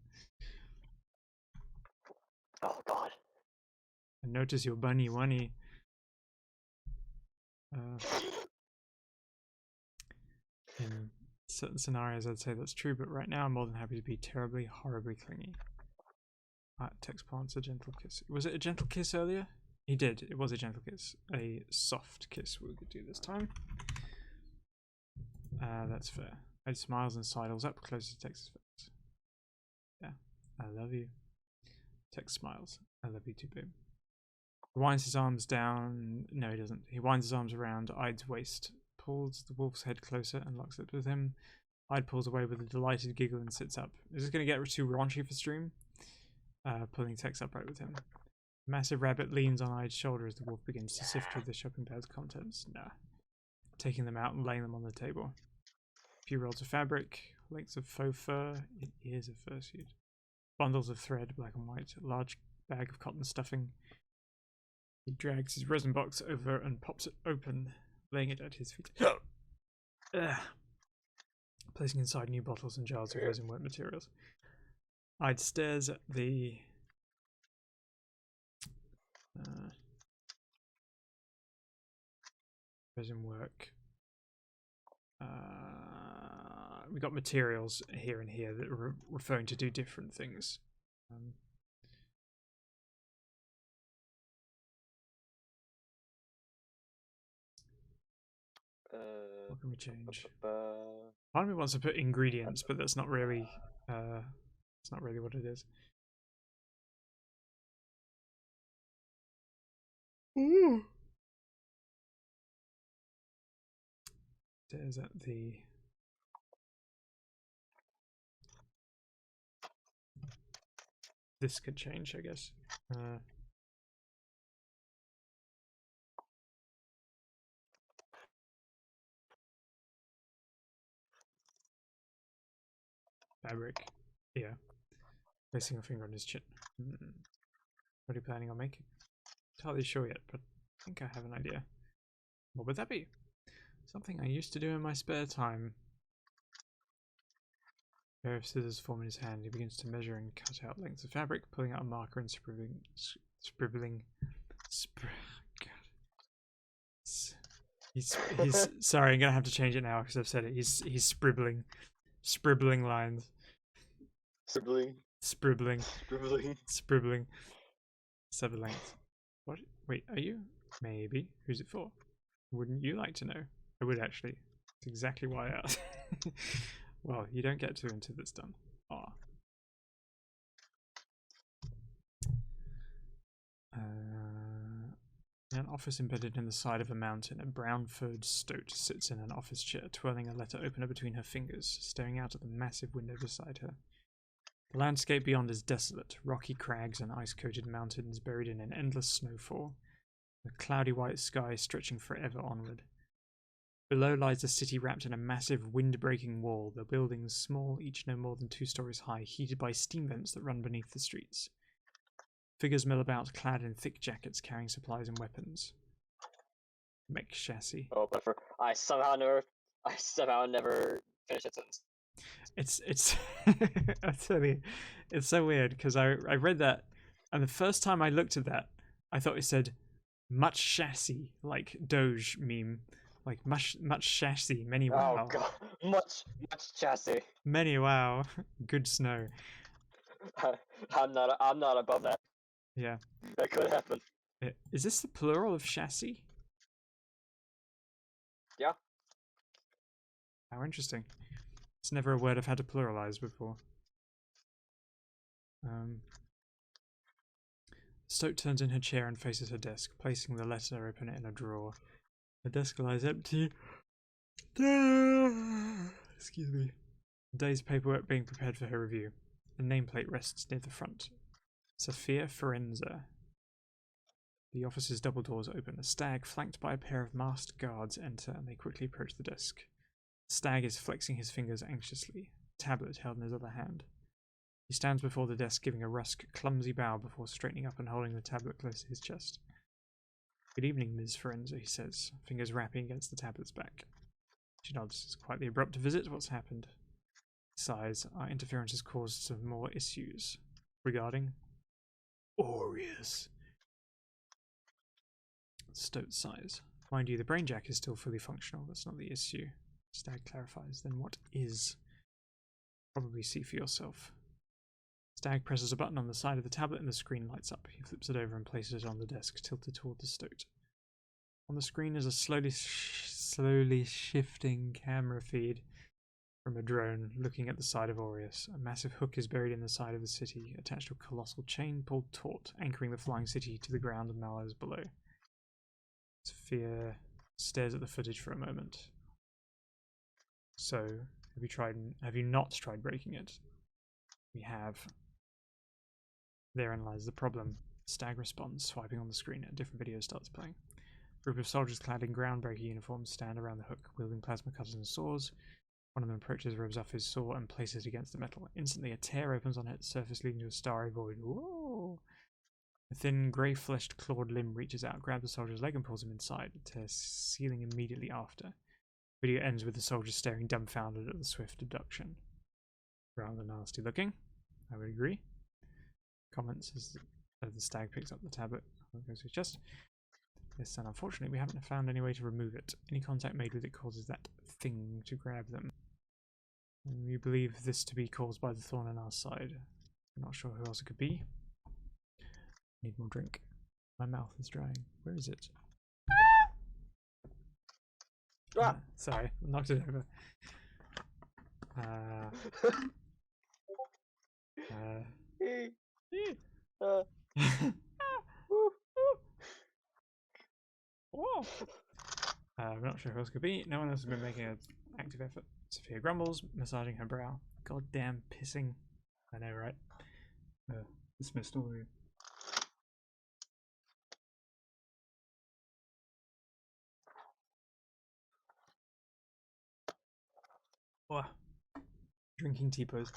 Oh god. And notice your bunny wunny. In certain scenarios I'd say that's true, but right now I'm more than happy to be terribly, horribly clingy. Tex plants a gentle kiss. Was it a gentle kiss earlier? He did. It was a gentle kiss. A soft kiss we could do this time. That's fair. Ed smiles and sidles up close to Tex's face. Yeah, I love you. Tex smiles. I love you too, babe. He winds his arms down. No, he doesn't. He winds his arms around Ide's waist, pulls the wolf's head closer, and locks lips with him. Ide pulls away with a delighted giggle and sits up. Is this going to get too raunchy for stream? Pulling Tex upright with him. The massive rabbit leans on Ide's shoulder as the wolf begins to sift through the shopping bag's contents. Nah. Taking them out and laying them on the table. A few rolls of fabric, lengths of faux fur. It is a fursuit. Bundles of thread, black and white. A large bag of cotton stuffing. He drags his resin box over and pops it open, laying it at his feet. Placing inside new bottles and jars of resin work materials. Ide stares at the resin work. We got materials here and here that are referring to do different things. What can we change? Part of me wants to put ingredients, but that's not really what it is. Ooh. There's at the this could change, I guess. Fabric. Yeah. Placing a finger on his chin. What are you planning on making? Not entirely sure yet, but I think I have an idea. What would that be? Something I used to do in my spare time. A pair of scissors form in his hand. He begins to measure and cut out lengths of fabric, pulling out a marker and scribbling. He's sorry, I'm gonna have to change it now because I've said it. He's scribbling lines. Scribbling. 7 lengths. What? Wait, are you? Maybe. Who's it for? Wouldn't you like to know? I would actually. That's exactly why I asked. Well, you don't get to until it's done. Aw. In an office embedded in the side of a mountain, a brown-furred stoat sits in an office chair, twirling a letter opener between her fingers, staring out at the massive window beside her. The landscape beyond is desolate, rocky crags and ice-coated mountains buried in an endless snowfall, a cloudy white sky stretching forever onward. Below lies a city wrapped in a massive wind-breaking wall, the buildings small, each no more than 2 stories high, heated by steam vents that run beneath the streets. Figures mill about, clad in thick jackets, carrying supplies and weapons. Mech chassis. Oh, but I somehow never finished it sentence. It's I tell you, it's so weird because I read that, and the first time I looked at that, I thought it said much chassis, like Doge meme, like much chassis, many wow. Oh god, much chassis. Many wow, good snow. I'm not above that. Yeah, That could happen. Is this the plural of chassis? Yeah. How interesting. It's never a word I've had to pluralize before. Stoat turns in her chair and faces her desk, placing the letter opener in a drawer. The desk lies empty. Excuse me. Day's paperwork being prepared for her review. A nameplate rests near the front. Sophia Forenza. The office's double doors open. A stag, flanked by a pair of masked guards, enter, and they quickly approach the desk. The stag is flexing his fingers anxiously, a tablet held in his other hand. He stands before the desk, giving a brusque, clumsy bow before straightening up and holding the tablet close to his chest. Good evening, Ms. Forenza, he says, fingers rapping against the tablet's back. She nods. It's quite the abrupt visit. What's happened? He sighs. Our interference has caused some more issues. Regarding? Aureus. Stoat sighs. Mind you, the brain jack is still fully functional. That's not the issue. Stag clarifies. Then what is? Probably see for yourself. Stag presses a button on the side of the tablet and the screen lights up. He flips it over and places it on the desk, tilted toward the Stoat. On the screen is a slowly shifting camera feed from a drone looking at the side of Aureus. A massive hook is buried in the side of the city, attached to a colossal chain pulled taut, anchoring the flying city to the ground and mallows below. Sophia stares at the footage for a moment. So, have you not tried breaking it? We have. Therein lies the problem. Stag responds, swiping on the screen. A different video starts playing. A group of soldiers clad in groundbreaker uniforms stand around the hook, wielding plasma cutters and saws. One of them approaches, revs off his saw, and places it against the metal. Instantly, a tear opens on its surface, leading to a starry void. Whoa! A thin, grey-fleshed, clawed limb reaches out, grabs the soldier's leg, and pulls him inside, the tear sealing immediately after. Video ends with the soldier staring dumbfounded at the swift abduction. Rather nasty looking, I would agree. Comments as the stag picks up the tablet and goes to his chest. Yes, and unfortunately we haven't found any way to remove it. Any contact made with it causes that thing to grab them. We believe this to be caused by the thorn on our side. I'm not sure who else it could be. Need more drink. My mouth is drying. Where is it? Sorry, I knocked it over. I'm not sure who else it could be. No one else has been making an active effort. Sophia grumbles, massaging her brow. Goddamn pissing. I know, right? Dismissed all of you. Oh, drinking teapots.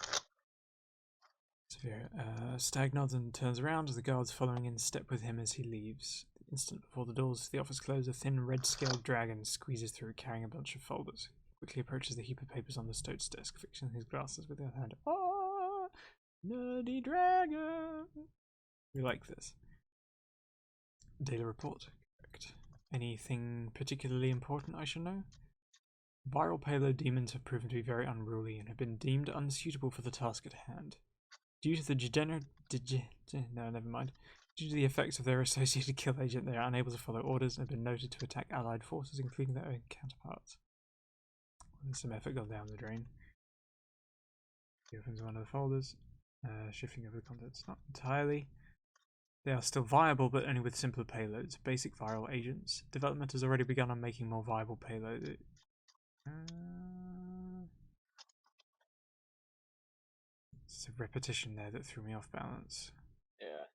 Sophia Stag nods and turns around as the guards following in step with him as he leaves. The instant before the doors to the office close, a thin red-scaled dragon squeezes through carrying a bunch of folders. He quickly approaches the heap of papers on the Stoat's desk, fixing his glasses with the other hand. Ah, nerdy dragon! We like this. Data report. Correct. Anything particularly important I should know? Viral payload demons have proven to be very unruly and have been deemed unsuitable for the task at hand. Due to the Due to the effects of their associated kill agent, they are unable to follow orders and have been noted to attack allied forces, including their own counterparts. There's some effort gone down the drain. He opens one of the folders, shifting over the contents. Not entirely. They are still viable, but only with simpler payloads. Basic viral agents. Development has already begun on making more viable payloads. It's a repetition there that threw me off balance. Yeah.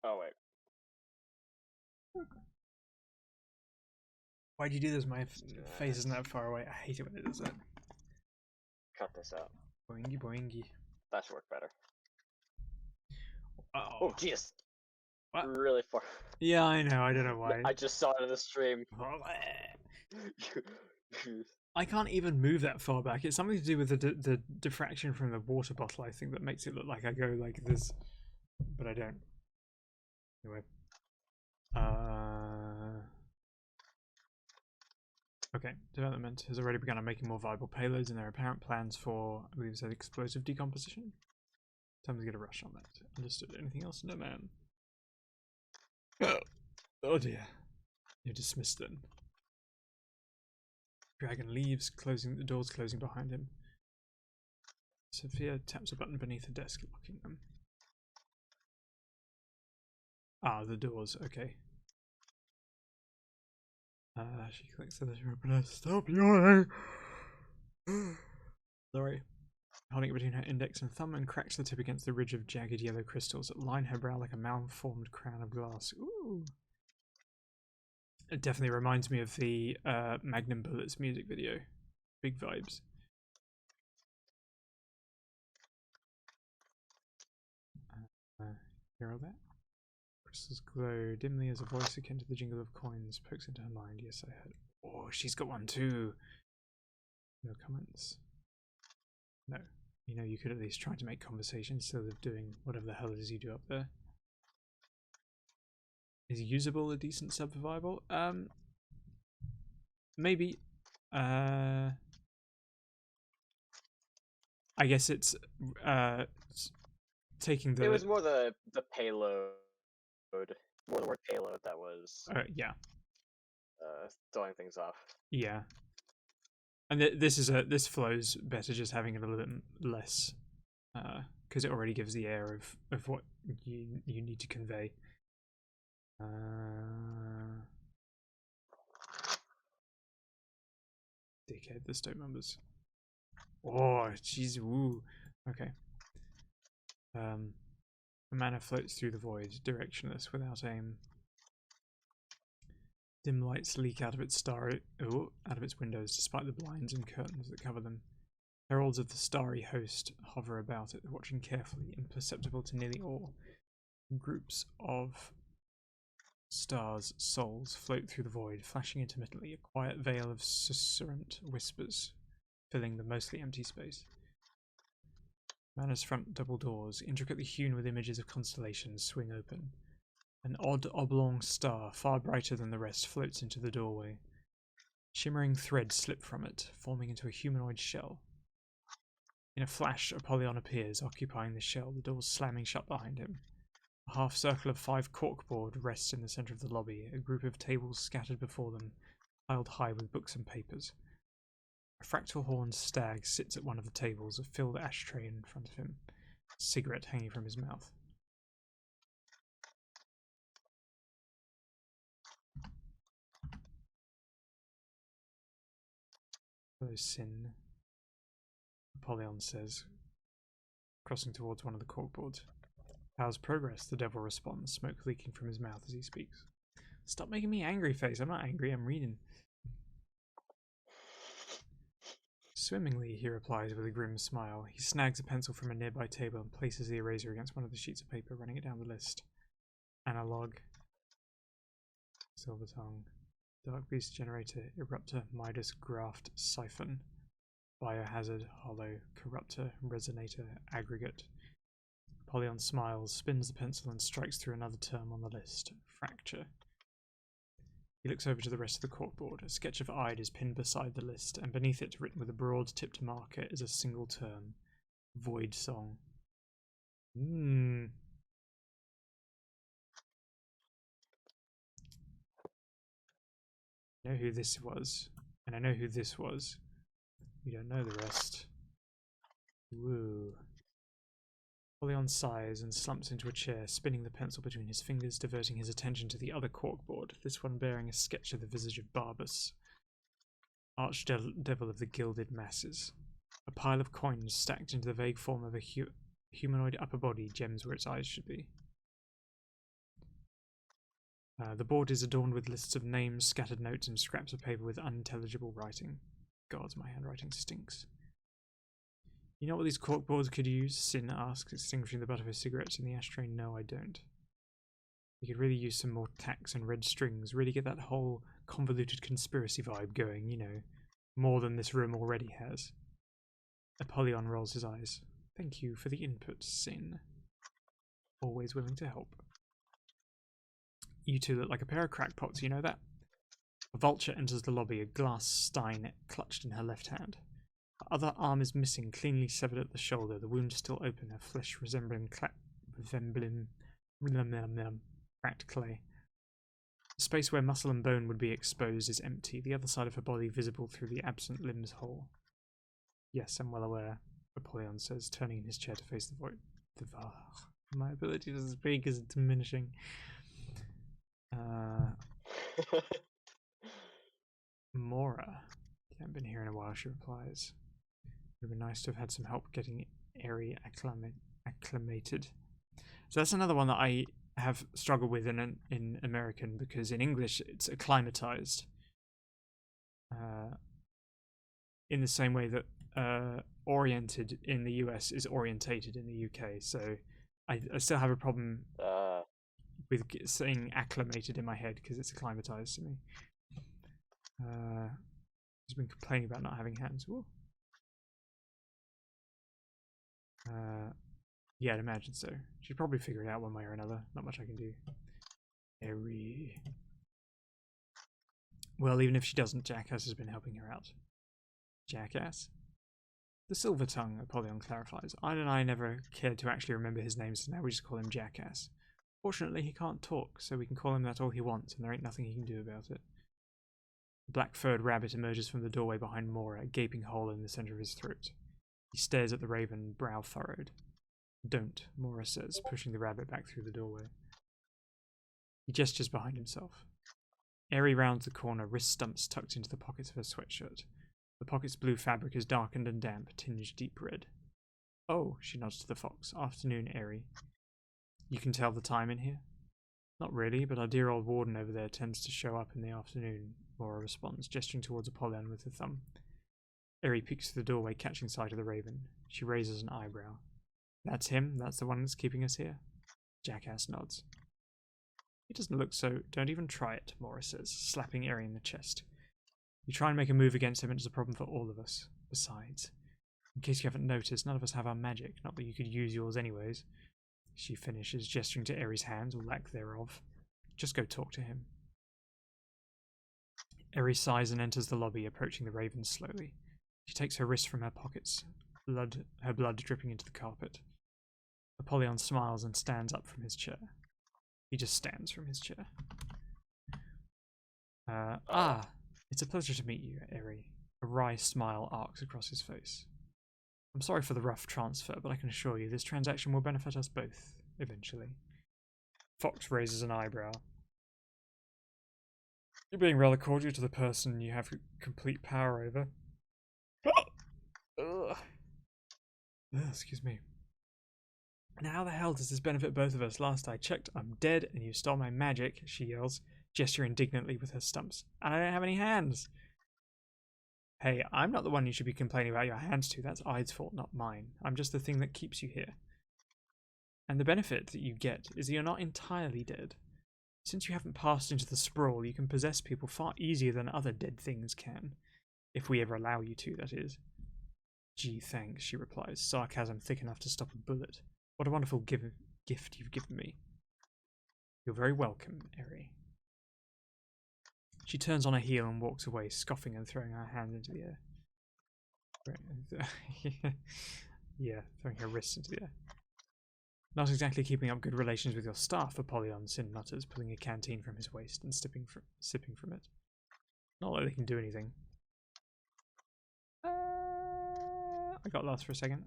Oh wait. Why'd you do this? My face isn't that far away. I hate it when it does that. Cut this out. Boingy boingy. That should work better. Uh-oh. Oh jeez. What? Really far. Yeah, I know. I don't know why. I just saw it in the stream. I can't even move that far back. It's something to do with the diffraction from the water bottle, I think, that makes it look like I go like this. But I don't. Anyway. Okay, development has already begun on making more viable payloads, and there are apparent plans for, I believe it said, explosive decomposition. Time to get a rush on that. Understood. Anything else? No, man. Oh dear. You're dismissed then. Dragon leaves, closing the doors closing behind him. Sophia taps a button beneath the desk, locking them. Ah, the doors. Okay. She clicks the letter opener. Stop yawning! Sorry. Holding it between her index and thumb and cracks the tip against the ridge of jagged yellow crystals that line her brow like a malformed crown of glass. Ooh. It definitely reminds me of the Magnum Bullets music video. Big vibes. Hear all that? Crystals glow dimly as a voice akin to the jingle of coins pokes into her mind. Yes, I heard. Oh, she's got one too. No comments. No. You know, you could at least try to make conversation instead of doing whatever the hell it is you do up there. Is usable a decent sub-survival? Maybe. I guess it's taking the. It was more the payload, more the word payload that was Yeah. throwing things off. Yeah. And this flows better just having a little bit less, because it already gives the air of what you need to convey. Dickhead, the stone members. Oh, jeez, woo. Okay. A mana floats through the void, directionless, without aim. Dim lights leak out of its out of its windows, despite the blinds and curtains that cover them. Heralds of the starry host hover about it, watching carefully, imperceptible to nearly all. Groups of stars, souls, float through the void, flashing intermittently, a quiet veil of susurrant whispers, filling the mostly empty space. Mana's front double doors, intricately hewn with images of constellations, swing open. An odd oblong star, far brighter than the rest, floats into the doorway. Shimmering threads slip from it, forming into a humanoid shell. In a flash, Apollyon appears, occupying the shell, the doors slamming shut behind him. A half circle of 5 corkboard rests in the centre of the lobby, a group of tables scattered before them, piled high with books and papers. A fractal-horned stag sits at one of the tables, a filled ashtray in front of him, a cigarette hanging from his mouth. Hello, Sin, Apollyon says, crossing towards one of the corkboards. How's progress? The devil responds, smoke leaking from his mouth as he speaks. Stop making me angry face. I'm not angry, I'm reading. Swimmingly, he replies with a grim smile. He snags a pencil from a nearby table and places the eraser against one of the sheets of paper, running it down the list. Analog. Silver tongue. Dark beast generator. Eruptor. Midas graft. Siphon. Biohazard. Hollow. Corruptor. Resonator. Aggregate. Apollyon smiles, spins the pencil and strikes through another term on the list. Fracture. He looks over to the rest of the corkboard. A sketch of Ide is pinned beside the list, and beneath it, written with a broad-tipped marker, is a single term. Voidsong. Know who this was, and I know who this was. We don't know the rest. Woo. Apollyon sighs and slumps into a chair, spinning the pencil between his fingers, diverting his attention to the other corkboard, this one bearing a sketch of the visage of Barbas, archdevil of the gilded masses. A pile of coins stacked into the vague form of a humanoid upper body, gems where its eyes should be. The board is adorned with lists of names, scattered notes, and scraps of paper with unintelligible writing. Gods, my handwriting stinks. You know what these corkboards could use? Sin asks, extinguishing the butt of his cigarette in the ashtray. No, I don't. We could really use some more tacks and red strings, really get that whole convoluted conspiracy vibe going, you know, more than this room already has. Apollyon rolls his eyes. Thank you for the input, Sin. Always willing to help. You two look like a pair of crackpots, you know that? A vulture enters the lobby, a glass stein clutched in her left hand. Her other arm is missing, cleanly severed at the shoulder, the wound still open, her flesh resembling cracked clay. The space where muscle and bone would be exposed is empty, the other side of her body visible through the absent limbs hole. Yes, I'm well aware, Apollyon says, turning in his chair to face the void. My ability to speak is diminishing. Mora. Haven't been here in a while, she replies. It would be nice to have had some help getting Airy acclimated. So that's another one that I have struggled with in American, because in English it's acclimatized. In the same way that oriented in the US is orientated in the UK. So I still have a problem with saying acclimated in my head because it's acclimatized to me. He's been complaining about not having hands. Yeah, I'd imagine so. She'd probably figure it out one way or another. Not much I can do. Airy. Well, even if she doesn't, Jackass has been helping her out. Jackass? The Silver Tongue, Apollyon clarifies. Ida and I never cared to actually remember his name, so now we just call him Jackass. Fortunately, he can't talk, so we can call him that all he wants, and there ain't nothing he can do about it. The black-furred rabbit emerges from the doorway behind Mora, a gaping hole in the centre of his throat. He stares at the raven, brow furrowed. Don't, Mora says, pushing the rabbit back through the doorway. He gestures behind himself. Airy rounds the corner, wrist stumps tucked into the pockets of her sweatshirt. The pocket's blue fabric is darkened and damp, tinged deep red. Oh, she nods to the fox. Afternoon, Airy. You can tell the time in here? Not really, but our dear old warden over there tends to show up in the afternoon, Mora responds, gesturing towards Apollyon with her thumb. Airy peeks through the doorway, catching sight of the raven. She raises an eyebrow. That's him? That's the one that's keeping us here? Jackass nods. He doesn't look so. Don't even try it, Mora says, slapping Airy in the chest. You try and make a move against him, and it's a problem for all of us. Besides, in case you haven't noticed, none of us have our magic. Not that you could use yours anyways. She finishes, gesturing to Airy's hands, or lack thereof. Just go talk to him. Airy sighs and enters the lobby, approaching the raven slowly. She takes her wrist from her pockets, her blood dripping into the carpet. Apollyon smiles and stands up from his chair. He just stands from his chair. It's a pleasure to meet you, Airy. A wry smile arcs across his face. I'm sorry for the rough transfer, but I can assure you this transaction will benefit us both, eventually. Fox raises an eyebrow. You're being rather cordial to the person you have complete power over. Excuse me. And how the hell does this benefit both of us? Last I checked, I'm dead and you stole my magic, she yells, gesturing indignantly with her stumps. And I don't have any hands. Hey, I'm not the one you should be complaining about your hands to. That's Ide's fault, not mine. I'm just the thing that keeps you here. And the benefit that you get is that you're not entirely dead. Since you haven't passed into the sprawl, you can possess people far easier than other dead things can. If we ever allow you to, that is. Gee, thanks, she replies, sarcasm thick enough to stop a bullet. What a wonderful gift you've given me. You're very welcome, Airy. She turns on her heel and walks away, scoffing and throwing her hands into the air. Yeah, throwing her wrists into the air. Not exactly keeping up good relations with your staff, Apollyon, Sin mutters, pulling a canteen from his waist and sipping from it. Not like they can do anything. I got lost for a second.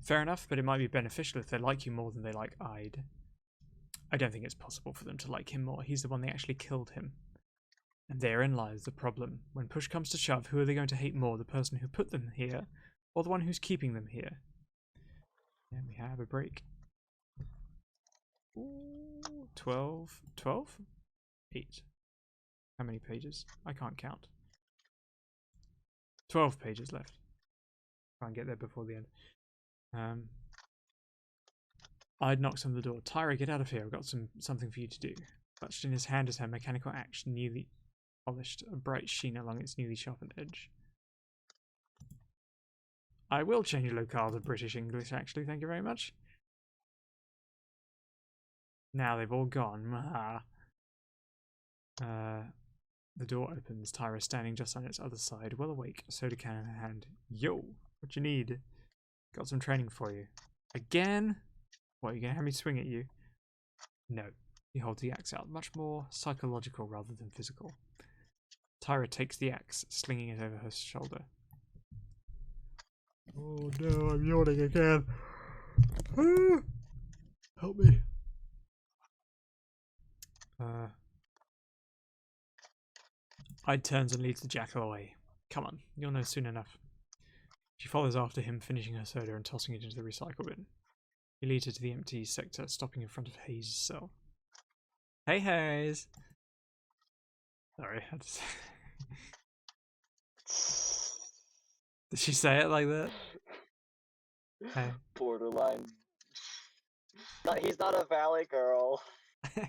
Fair enough, but it might be beneficial if they like you more than they like Ide. I don't think it's possible for them to like him more. He's the one that actually killed him. And therein lies the problem. When push comes to shove, who are they going to hate more? The person who put them here, or the one who's keeping them here? And we have a break. Ooh, 12? 12? 8. How many pages? I can't count. 12 pages left. Try and get there before the end. Ide knocks on the door. Tyra, get out of here. I've got something for you to do. Clutched in his hand is her mechanical axe, newly polished, a bright sheen along its newly sharpened edge. I will change locale to British English, actually. Thank you very much. Now they've all gone. The door opens. Tyra standing just on its other side, well awake, soda can in her hand. Yo, what you need? Got some training for you. Again? What, you gonna have me swing at you? No. He holds the axe out, much more psychological rather than physical. Tyra takes the axe, slinging it over her shoulder. Oh no, I'm yawning again. Help me. Ide turns and leads the jackal away. Come on, you'll know soon enough. She follows after him, finishing her soda and tossing it into the recycle bin. He leads her to the empty sector, stopping in front of Hayes' cell. Hey, Hayes! Sorry, I had to say. Did she say it like that? Hey. Borderline. He's not a valley girl.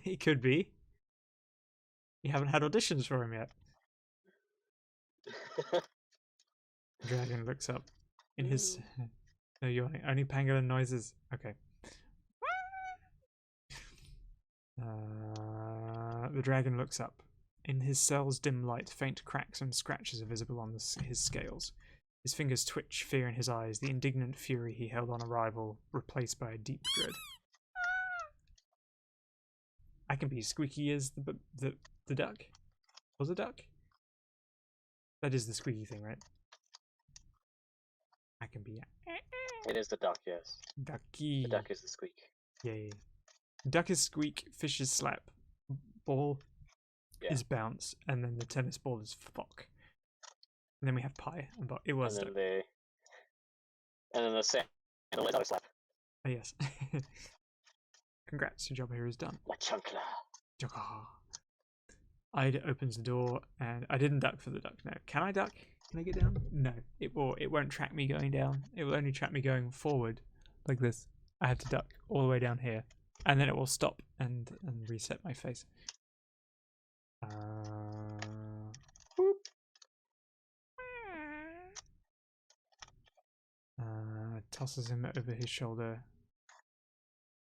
He could be. You haven't had auditions for him yet. The dragon looks up. In his... No yawning. Only pangolin noises. Okay. The dragon looks up. In his cell's dim light, faint cracks and scratches are visible on his scales. His fingers twitch, fear in his eyes, the indignant fury he held on arrival, replaced by a deep dread. I can be squeaky as the duck. Was a duck? That is the squeaky thing, right? I can be. It is the duck, yes. Ducky. The duck is the squeak. Yay. Duck is squeak, fish is slap, ball is bounce, and then the tennis ball is fuck. And then we have pie. But it was. And then the sandal is slap. Oh, yes. Congrats, your job here is done. La chancla. Ide opens the door, and I didn't duck for the duck. No, can I duck? Can I get down? No, it won't track me going down. It will only track me going forward, like this. I have to duck all the way down here, and then it will stop and reset my face. Tosses him over his shoulder.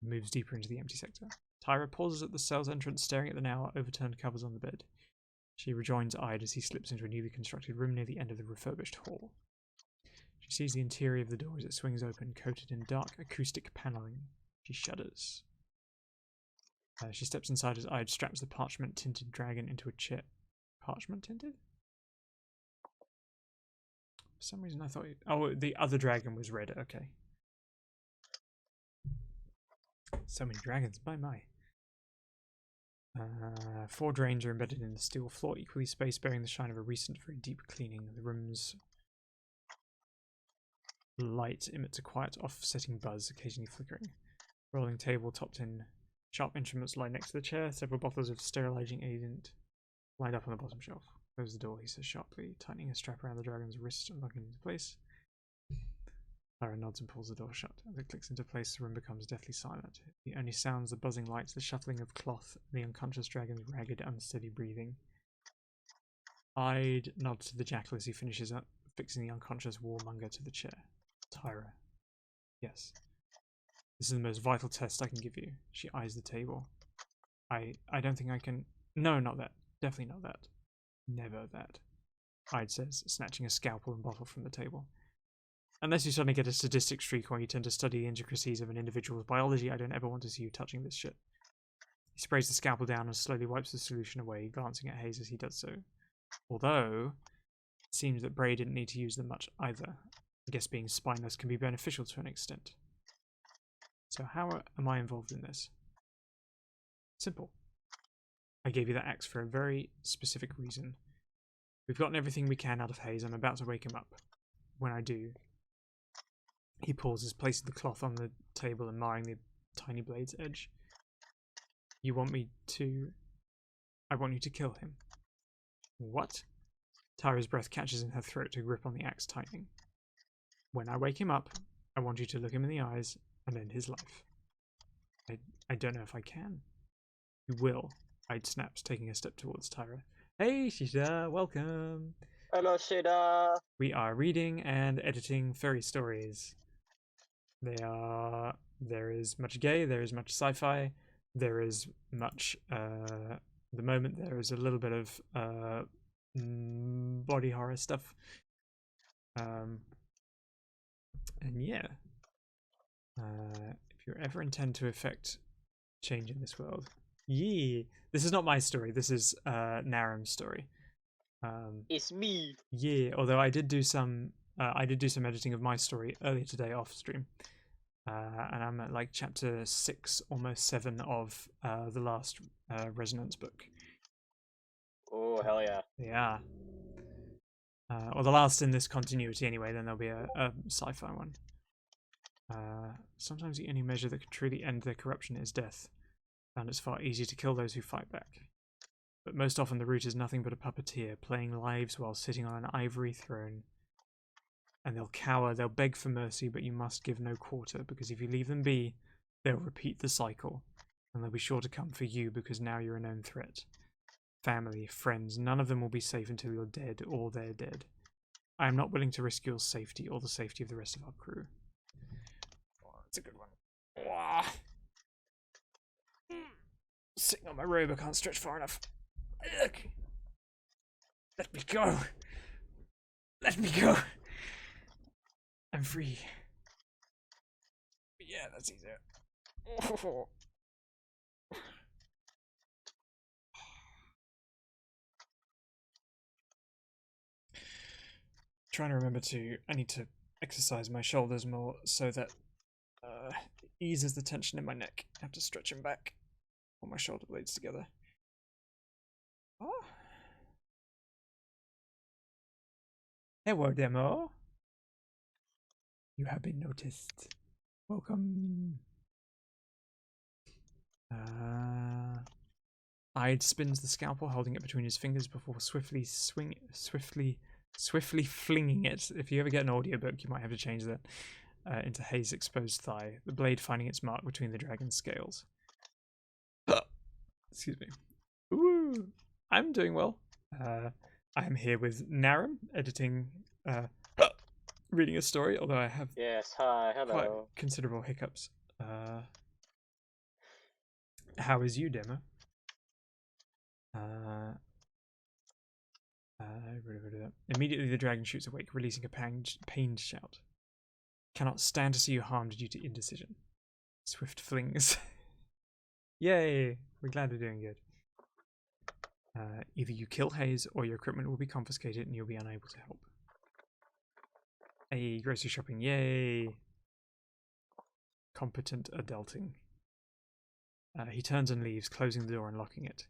Moves deeper into the empty sector. Tyra pauses at the cell's entrance, staring at the now overturned covers on the bed. She rejoins Ide as he slips into a newly constructed room near the end of the refurbished hall. She sees the interior of the door as it swings open, coated in dark acoustic paneling. She shudders. She steps inside as Ide straps the parchment-tinted dragon into a chair. Parchment-tinted? For some reason I thought... Oh, the other dragon was red. Okay. So many dragons, my. 4 drains are embedded in the steel floor, equally spaced, bearing the shine of a recent, very deep cleaning. The room's light emits a quiet, offsetting buzz, occasionally flickering. Rolling table topped in sharp instruments lie next to the chair. Several bottles of sterilizing agent lined up on the bottom shelf. Close the door, he says sharply, tightening a strap around the dragon's wrist and locking it into place. Lara nods and pulls the door shut. As it clicks into place, the room becomes deathly silent. The only sounds, the buzzing lights, the shuffling of cloth, and the unconscious dragon's ragged, unsteady breathing. Ide nods to the jackal as he finishes up, fixing the unconscious warmonger to the chair. Tyra. Yes. This is the most vital test I can give you. She eyes the table. I don't think I can... No, not that. Definitely not that. Never that. Ide says, snatching a scalpel and bottle from the table. Unless you suddenly get a sadistic streak or you tend to study the intricacies of an individual's biology, I don't ever want to see you touching this shit. He sprays the scalpel down and slowly wipes the solution away, glancing at Hayes as he does so. Although, it seems that Bray didn't need to use them much either. I guess being spineless can be beneficial to an extent. So how am I involved in this? Simple. I gave you that axe for a very specific reason. We've gotten everything we can out of Hayes. I'm about to wake him up. When I do... He pauses, placing the cloth on the table and marring the tiny blade's edge. You want me to... I want you to kill him. What? Tyra's breath catches in her throat to grip on the axe tightening. When I wake him up, I want you to look him in the eyes and end his life. I don't know if I can. You will. Ide snaps, taking a step towards Tyra. Hey, Shida, welcome. Hello, Shida. We are reading and editing fairy stories. There is much gay, there is much sci-fi, there is much, at the moment there is a little bit of body horror stuff. And yeah, if you ever intend to effect change in this world, this is not my story, this is Narem's story. It's me. Yeah, although I did do some editing of my story earlier today off stream, and I'm at like chapter 6, almost 7 of the last Resonance book. Oh, hell yeah. Yeah. Or the last in this continuity anyway, then there'll be a sci-fi one. Sometimes the only measure that can truly end their corruption is death. Found it's far easier to kill those who fight back. But most often the root is nothing but a puppeteer, playing lives while sitting on an ivory throne. And they'll cower, they'll beg for mercy, but you must give no quarter, because if you leave them be, they'll repeat the cycle. And they'll be sure to come for you, because now you're a known threat. Family, friends, none of them will be safe until you're dead, or they're dead. I am not willing to risk your safety, or the safety of the rest of our crew. Oh, that's a good one. Wow. Sitting on my robe, I can't stretch far enough. Ugh. Let me go. Let me go. I'm free. Yeah, that's easier. Oh. Trying to remember I need to exercise my shoulders more so that eases the tension in my neck. I have to stretch them back. Pull my shoulder blades together. Oh. Hello, demo. You have been noticed. Welcome. Ide spins the scalpel, holding it between his fingers before swiftly flinging it. If you ever get an audiobook, you might have to change that into Hayes' exposed thigh, the blade finding its mark between the dragon's scales. Excuse me. Ooh, I'm doing well. I am here with Narem, editing, reading a story, although I have Yes, hi, quite hello. considerable hiccups. How is you, Demo? Immediately the dragon shoots awake, releasing a pained shout. Cannot stand to see you harmed due to indecision. Swift flings. Yay! We're glad we're doing good. Either you kill Hayes or your equipment will be confiscated and you'll be unable to help. Hey, grocery shopping, yay! Competent adulting. He turns and leaves, closing the door and locking it.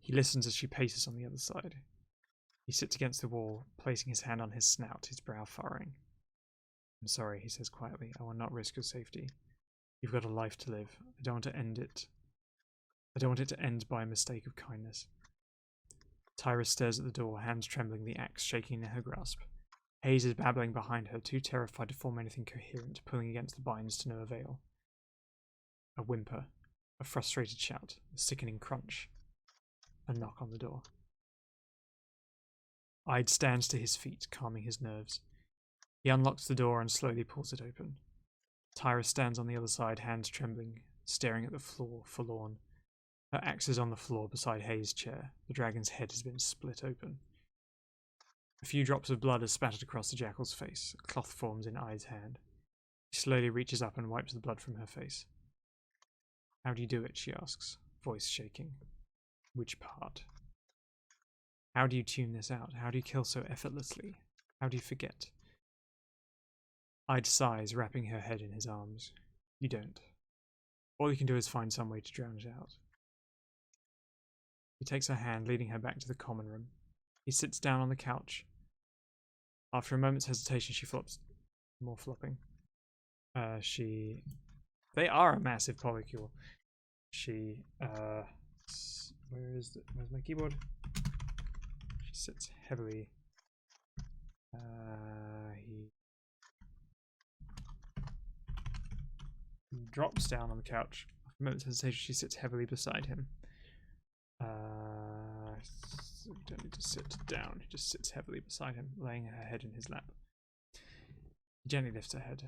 He listens as she paces on the other side. He sits against the wall, placing his hand on his snout, his brow furrowing. I'm sorry, he says quietly. I will not risk your safety. You've got a life to live. I don't want to end it. I don't want it to end by a mistake of kindness. Tyra stares at the door, hands trembling, the axe shaking in her grasp. Hayes is babbling behind her, too terrified to form anything coherent, pulling against the binds to no avail. A whimper, a frustrated shout, a sickening crunch. A knock on the door. Ide stands to his feet, calming his nerves. He unlocks the door and slowly pulls it open. Tyra stands on the other side, hands trembling, staring at the floor, forlorn. Her axe is on the floor beside Hayes' chair. The dragon's head has been split open. A few drops of blood are spattered across the jackal's face. A cloth forms in Ide's hand. He slowly reaches up and wipes the blood from her face. How do you do it? She asks, voice shaking. Which part? How do you tune this out? How do you kill so effortlessly? How do you forget? Ide sighs, wrapping her head in his arms. You don't. All you can do is find some way to drown it out. He takes her hand, leading her back to the common room. He sits down on the couch. After a moment's hesitation, she flops. More flopping. They are a massive polycule. Where's my keyboard? She sits heavily. He drops down on the couch. After a moment's hesitation, she sits heavily beside him. You don't need to sit down. He just sits heavily beside him, laying her head in his lap. He gently lifts her head.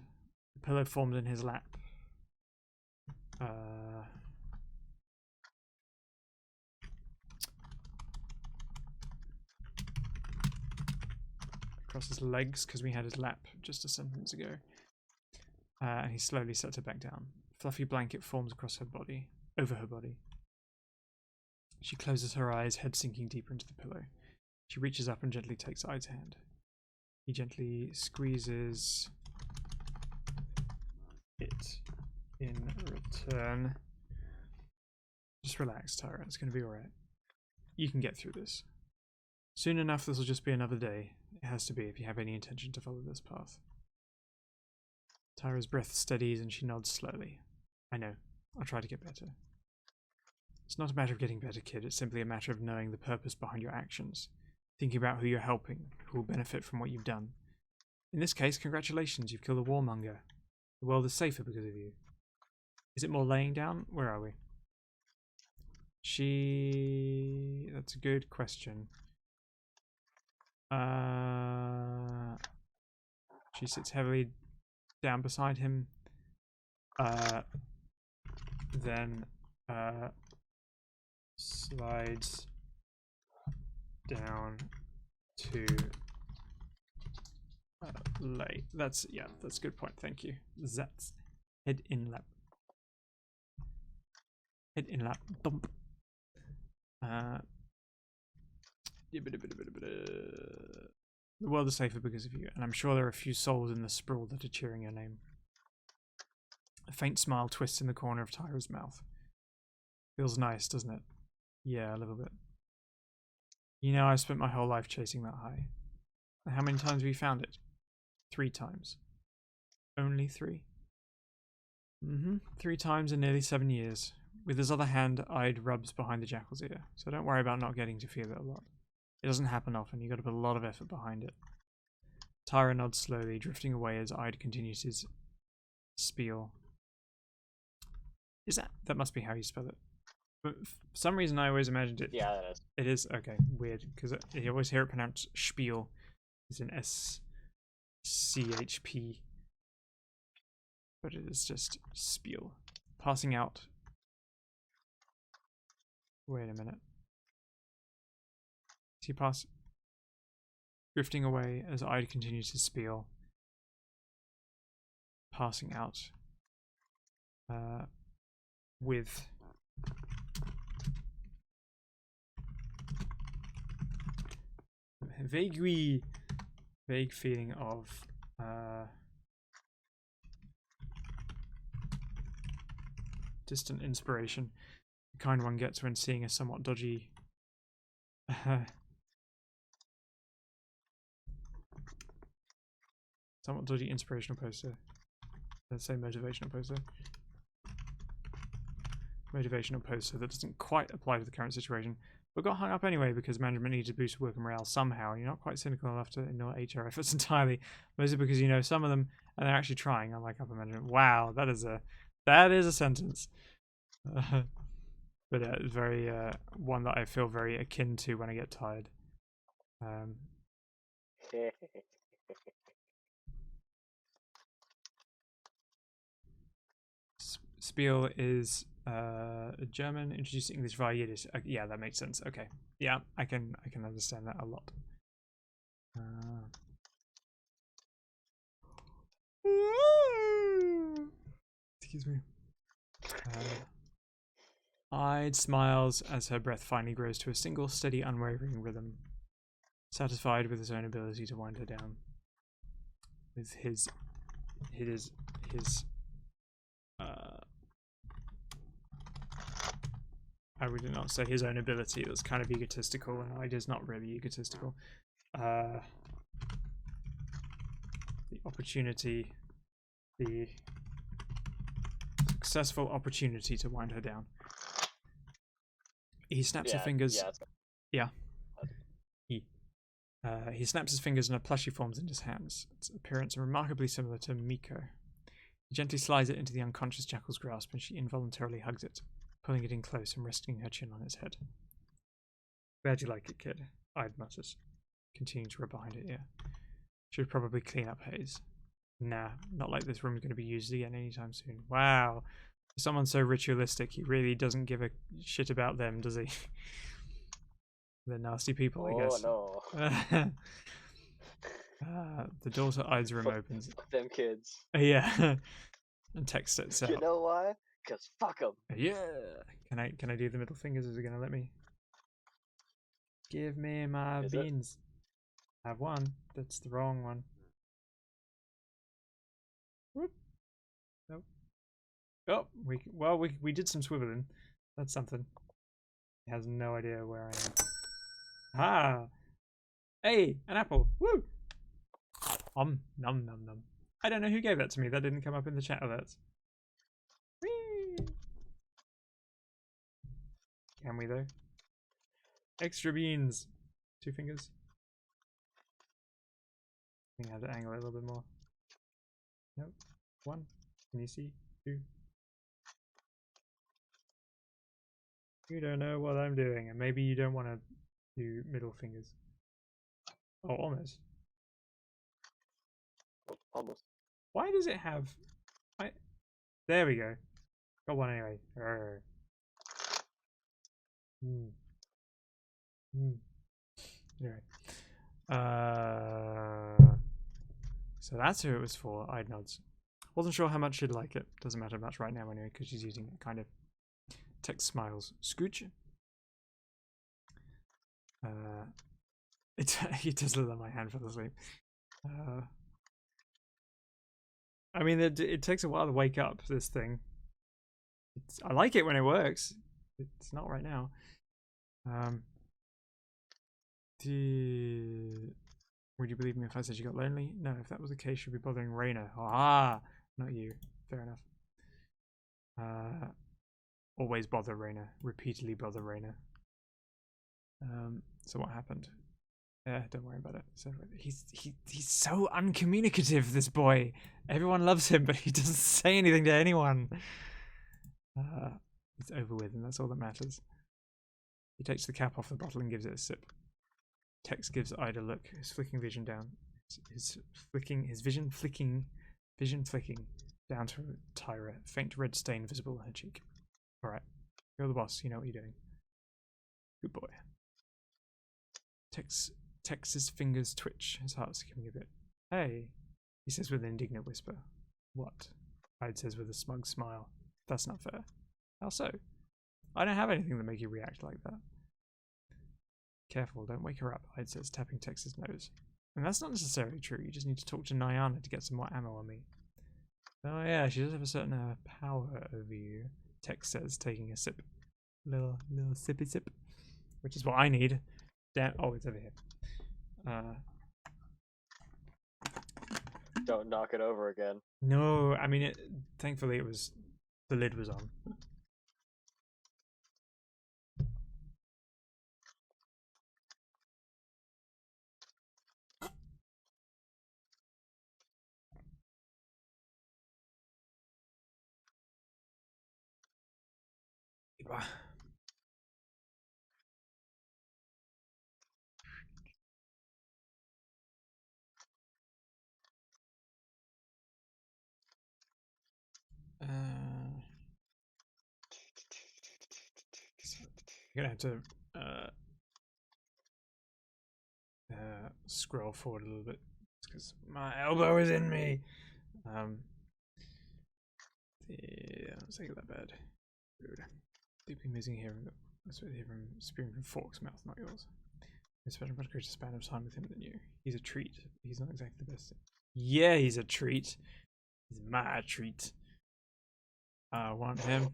The pillow forms in his lap. Across his legs, because we had his lap just a sentence ago. And he slowly sets her back down. A fluffy blanket forms across her body, over her body. She closes her eyes, head sinking deeper into the pillow. She reaches up and gently takes Ide's hand. He gently squeezes it in return. Just relax, Tyra. It's going to be alright. You can get through this. Soon enough, this will just be another day. It has to be if you have any intention to follow this path. Tyra's breath steadies and she nods slowly. I know. I'll try to get better. It's not a matter of getting better, kid. It's simply a matter of knowing the purpose behind your actions. Thinking about who you're helping, who will benefit from what you've done. In this case, congratulations, you've killed a warmonger. The world is safer because of you. Is it more laying down? Where are we? That's a good question. She sits heavily down beside him. Then slides down to lay. That's a good point. Thank you. That's head in lap. Head in lap. Dump. The world is safer because of you, and I'm sure there are a few souls in the sprawl that are cheering your name. A faint smile twists in the corner of Tyra's mouth. Feels nice, doesn't it? Yeah, a little bit. You know, I spent my whole life chasing that high. And how many times have you found it? 3 times. Only 3? 3 times in nearly 7 years. With his other hand, Ide rubs behind the jackal's ear, so don't worry about not getting to feel it a lot. It doesn't happen often, you gotta put a lot of effort behind it. Tyra nods slowly, drifting away as Ide continues his spiel. That must be how you spell it. But for some reason I always imagined it. Yeah, that is. It is? Okay, weird, because you always hear it pronounced spiel. It's an S-C-H-P. But it is just spiel. Passing out. Wait a minute. He pass drifting away as Ide continues his spiel. Passing out. With vague feeling of distant inspiration, the kind one gets when seeing a somewhat dodgy inspirational poster. Let's say motivational poster. Motivational poster that doesn't quite apply to the current situation, but got hung up anyway because management needed to boost work morale somehow. You're not quite cynical enough to ignore HR efforts entirely, mostly because you know some of them and they're actually trying, unlike upper management. Wow, that is a sentence. But it's very one that I feel very akin to when I get tired. Spiel is German, introducing English via Yiddish. Yeah, that makes sense. Okay, yeah, I can understand that a lot. Excuse me. Ide smiles as her breath finally grows to a single, steady, unwavering rhythm. Satisfied with his own ability to wind her down. With his I would not say his own ability. That's kind of egotistical, and Ide is not really egotistical. The opportunity, the successful opportunity to wind her down. He snaps his fingers. He snaps his fingers and a plushie forms in his hands. Its appearance is remarkably similar to Miko. He gently slides it into the unconscious jackal's grasp, and she involuntarily hugs it, pulling it in close and resting her chin on its head. Glad you like it, kid, Ide mutters, continuing to rub behind her ear. Should probably clean up Haze. Nah, not like this room's going to be used again anytime soon. Wow. For someone so ritualistic, he really doesn't give a shit about them, does he? They're nasty people, I guess. Oh no. The door to Ide's room opens. Fuck them kids. Yeah. And text itself. You know why? Cause fuck them. Yeah. Can I do the middle fingers? Is it gonna let me? Give me my beans. I have one. That's the wrong one. Whoop. Nope. Oh, we did some swiveling. That's something. He has no idea where I am. Ah, Hey, an apple. Woo! Nom nom nom. I don't know who gave that to me. That didn't come up in the chat alerts. Whee! Can we though? Extra beans. 2 fingers. I think I have to angle it a little bit more. Nope. 1. Can you see? 2. You don't know what I'm doing, and maybe you don't want to do middle fingers. Oh, almost. Almost. Why does it have... There we go. Got one anyway. Anyway. So that's who it was for. I'd nods. Wasn't sure how much she'd like it. Doesn't matter much right now anyway, because she's using it kind of. Text smiles. Scooch. He does let my hand fall asleep. I mean, it takes a while to wake up, this thing. I like it when it works. It's not right now. Would you believe me if I said you got lonely? No, if that was the case, you'd be bothering Raina. Ah, not you. Fair enough. Always bother Raina. Repeatedly bother Raina. So what happened? Yeah, don't worry about it. So he's so uncommunicative, this boy. Everyone loves him, but he doesn't say anything to anyone. It's over with, and that's all that matters. He takes the cap off the bottle and gives it a sip. Tex gives Ida a look, his flicking vision down. His vision flicking down to Tyra, faint red stain visible on her cheek. Alright, you're the boss, you know what you're doing. Good boy. Tex's fingers twitch, his heart skipping a bit. Hey, he says with an indignant whisper. What? Ida says with a smug smile. That's not fair. How so? I don't have anything to make you react like that. Careful, don't wake her up, Ida says, tapping Tex's nose. And that's not necessarily true, you just need to talk to Nyana to get some more ammo on me. Oh yeah, she does have a certain power over you, Tex says, taking a sip. Little sippy sip. Which is what I need. Damn, oh, it's over here. Don't knock it over again. No, I mean, thankfully the lid was on. You're gonna have to scroll forward a little bit because my elbow is in me. Yeah, let's take it that bad. Rude. Deeply amusing hearing that. That's what I hear from spewing from Fork's mouth, not yours. I spent a much greater span of time with him than you. He's a treat. He's not exactly the best. Yeah, he's a treat. He's my treat. I want him.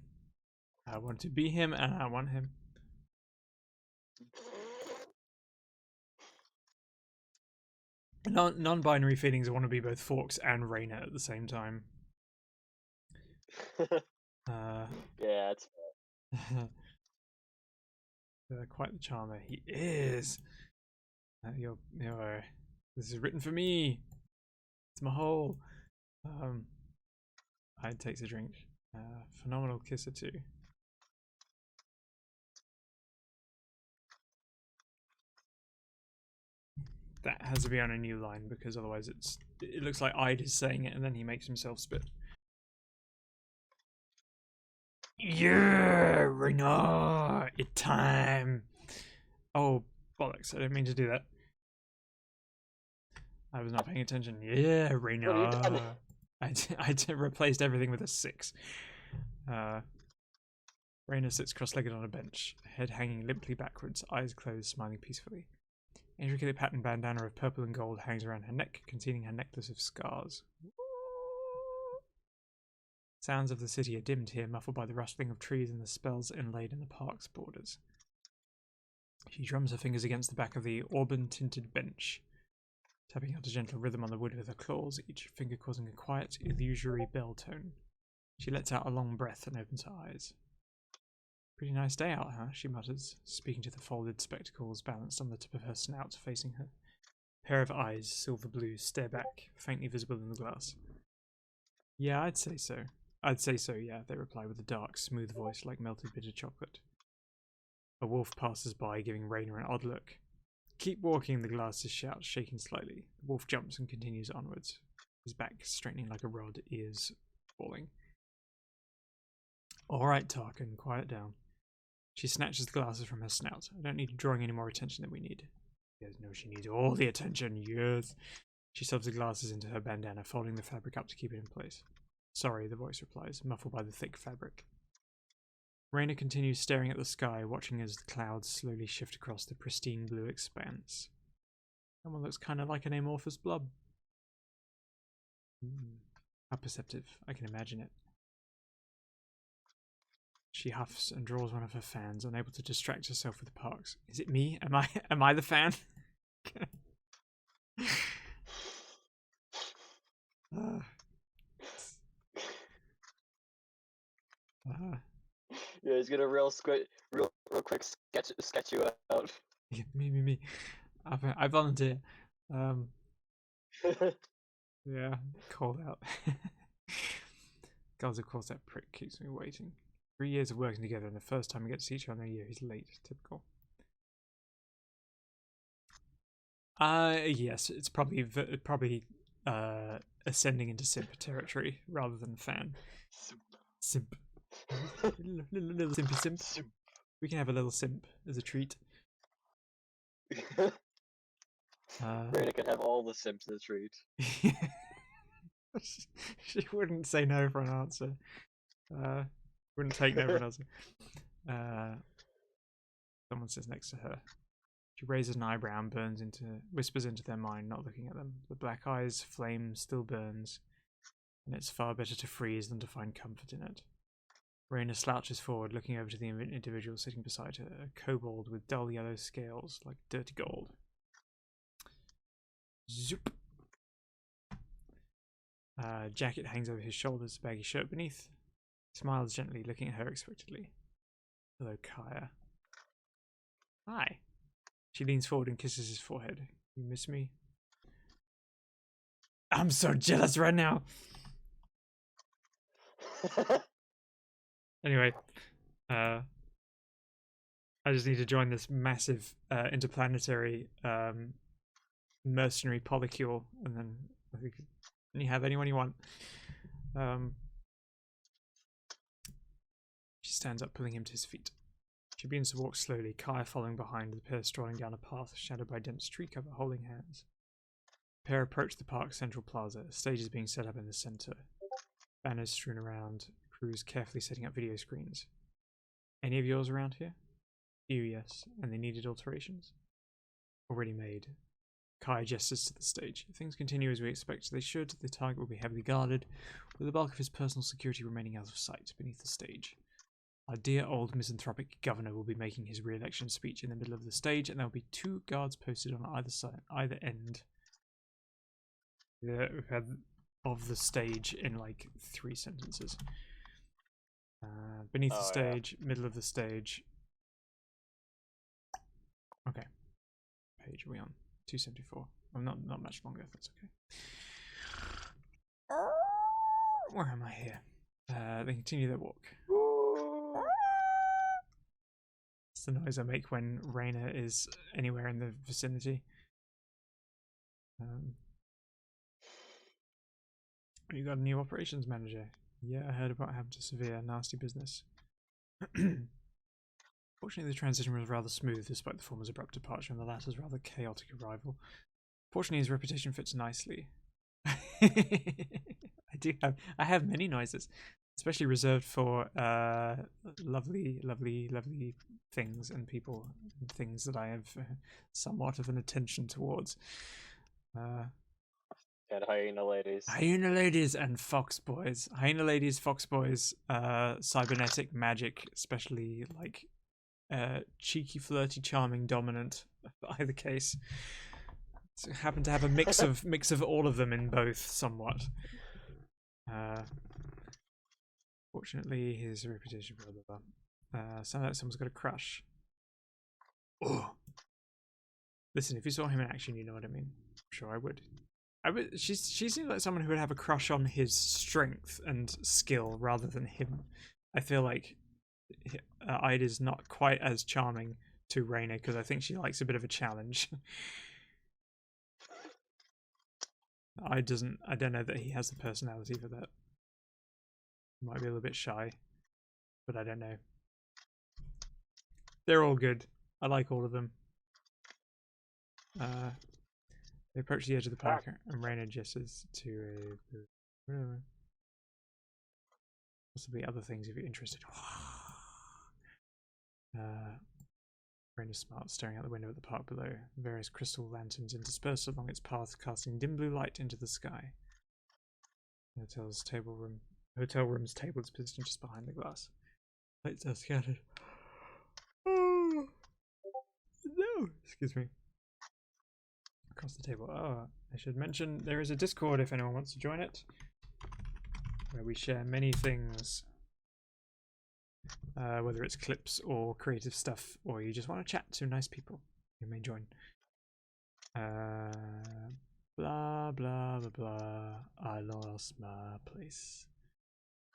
I want to be him, and I want him. Non-binary feelings. I want to be both Forks and Raina at the same time. Yeah, it's quite the charmer. He is. This is written for me. It's my whole. Hyde takes a drink. Phenomenal kisser too. That has to be on a new line because otherwise it looks like Ide is saying it and then he makes himself spit. Yeah, Raina, it's time. Oh bollocks! I didn't mean to do that. I was not paying attention. Yeah, Raina. I replaced everything with a 6. Raina sits cross-legged on a bench, head hanging limply backwards, eyes closed, smiling peacefully. Intricately patterned bandana of purple and gold hangs around her neck, concealing her necklace of scars. Sounds of the city are dimmed here, muffled by the rustling of trees and the spells inlaid in the park's borders. She drums her fingers against the back of the auburn-tinted bench, tapping out a gentle rhythm on the wood with her claws, each finger causing a quiet, illusory bell tone. She lets out a long breath and opens her eyes. Pretty nice day out, huh? She mutters, speaking to the folded spectacles balanced on the tip of her snout facing her. A pair of eyes, silver blue, stare back, faintly visible in the glass. Yeah, I'd say so. I'd say so, yeah, they reply with a dark, smooth voice like melted bitter chocolate. A wolf passes by, giving Raina an odd look. Keep walking, the glasses shout, shaking slightly. The wolf jumps and continues onwards, his back straightening like a rod, ears falling. Alright, Tarkin, quiet down. She snatches the glasses from her snout. I don't need you drawing any more attention than we need. Yes, no, she needs all the attention, yes. She shoves the glasses into her bandana, folding the fabric up to keep it in place. Sorry, the voice replies, muffled by the thick fabric. Raina continues staring at the sky, watching as the clouds slowly shift across the pristine blue expanse. Someone looks kind of like an amorphous blob. How perceptive, I can imagine it. She huffs and draws one of her fans, unable to distract herself with the parks. Is it me? Am I the fan? Yeah, he's gonna real quick sketch you out. Yeah, me. I volunteer. Yeah, called out. God, of course, that prick keeps me waiting. 3 years of working together, and the first time we get to see each other in a year, he's late. Typical. Yes, it's probably ascending into simp territory rather than fan. Simp. little simpy simp. We can have a little simp as a treat. Raina can have all the simps as a treat. She wouldn't say no for an answer. Wouldn't take no for an answer. Someone sits next to her. She raises an eyebrow and whispers into their mind, not looking at them. The black eye's flame still burns, and it's far better to freeze than to find comfort in it. Raina slouches forward, looking over to the individual sitting beside her, a kobold with dull yellow scales like dirty gold. Zoop! Jacket hangs over his shoulders, baggy shirt beneath. He smiles gently, looking at her expectantly. Hello, Kaya. Hi. She leans forward and kisses his forehead. You miss me? I'm so jealous right now. Anyway, I just need to join this massive interplanetary mercenary polycule, and then I think you have anyone you want. She stands up, pulling him to his feet. She begins to walk slowly, Kaya following behind, the pair strolling down a path shadowed by dense tree cover, holding hands. The pair approach the park's central plaza. A stage is being set up in the center. Banners strewn around, crews carefully setting up video screens. Any of yours around here? Few, yes, and they needed alterations. Already made. Kaya gestures to the stage. If things continue as we expect they should, the target will be heavily guarded, with the bulk of his personal security remaining out of sight beneath the stage. Our dear old misanthropic governor will be making his re-election speech in the middle of the stage, and there will be 2 guards posted on either end of the stage in like 3 sentences. Beneath the stage, middle of the stage. Okay. Page are we on? 274. Well, not much longer, if that's okay. Where am I here? They continue their walk. It's the noise I make when Raina is anywhere in the vicinity. You got a new operations manager? Yeah, I heard about him to severe nasty business. Fortunately, the transition was rather smooth, despite the former's abrupt departure and the latter's rather chaotic arrival. Fortunately, his reputation fits nicely. I have many noises, especially reserved for lovely things and people and things that I have somewhat of an attention towards. And hyena ladies. Hyena ladies and fox boys. Hyena ladies, fox boys, cybernetic magic, especially like cheeky, flirty, charming, dominant. Either case, so happen to have a mix of all of them in both, somewhat. Fortunately, his reputation, blah blah blah. Sounds like someone's got a crush. Oh, listen, if you saw him in action, you know what I mean. I'm sure I would. She seems like someone who would have a crush on his strength and skill rather than him. I feel like Ida's not quite as charming to Reina because I think she likes a bit of a challenge. I don't know that he has the personality for that. He might be a little bit shy, but I don't know. They're all good. I like all of them. They approach the edge of the park and Reina gestures to whatever. Possibly other things if you're interested. Reina's smart, staring out the window at the park below. Various crystal lanterns interspersed along its path, casting dim blue light into the sky. The hotel room's table is positioned just behind the glass. Lights are scattered. Oh no! Excuse me. Across the table. Oh, I should mention there is a Discord if anyone wants to join it, where we share many things. Whether it's clips or creative stuff, or you just want to chat to nice people, you may join. Blah blah blah blah. I lost my place.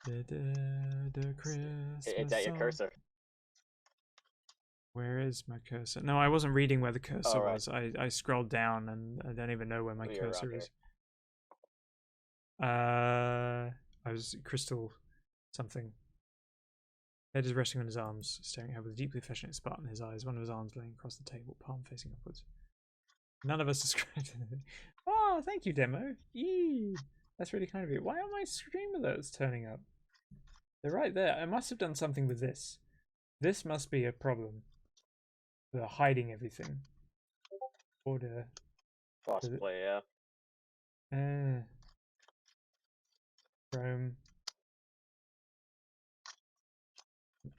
The Christmas It's at your song. cursor. Where is my cursor? No, I wasn't reading where the cursor right. was. I scrolled down and I don't even know where my Oh, you're cursor around is. I was crystal something. Head is resting on his arms, staring at her with a deeply affectionate spark in his eyes. One of his arms laying across the table, palm facing upwards. None of us described anything. Oh, thank you, Demo. Eee, that's really kind of you. Why are my stream alerts turning up? They're right there. I must have done something with this. This must be a problem. They're hiding everything. Order. Possibly, yeah. Chrome.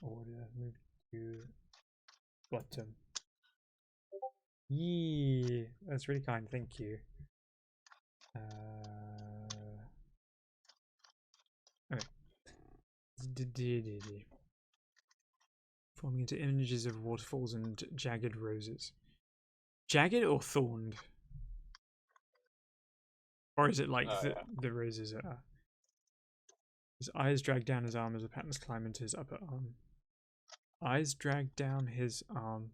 Order. Move to bottom. Yee, that's really kind. Thank you. Okay. Forming into images of waterfalls and jagged roses. Jagged or thorned? Or is it like the roses are? His eyes drag down his arm as the patterns climb into his upper arm. Eyes drag down his arm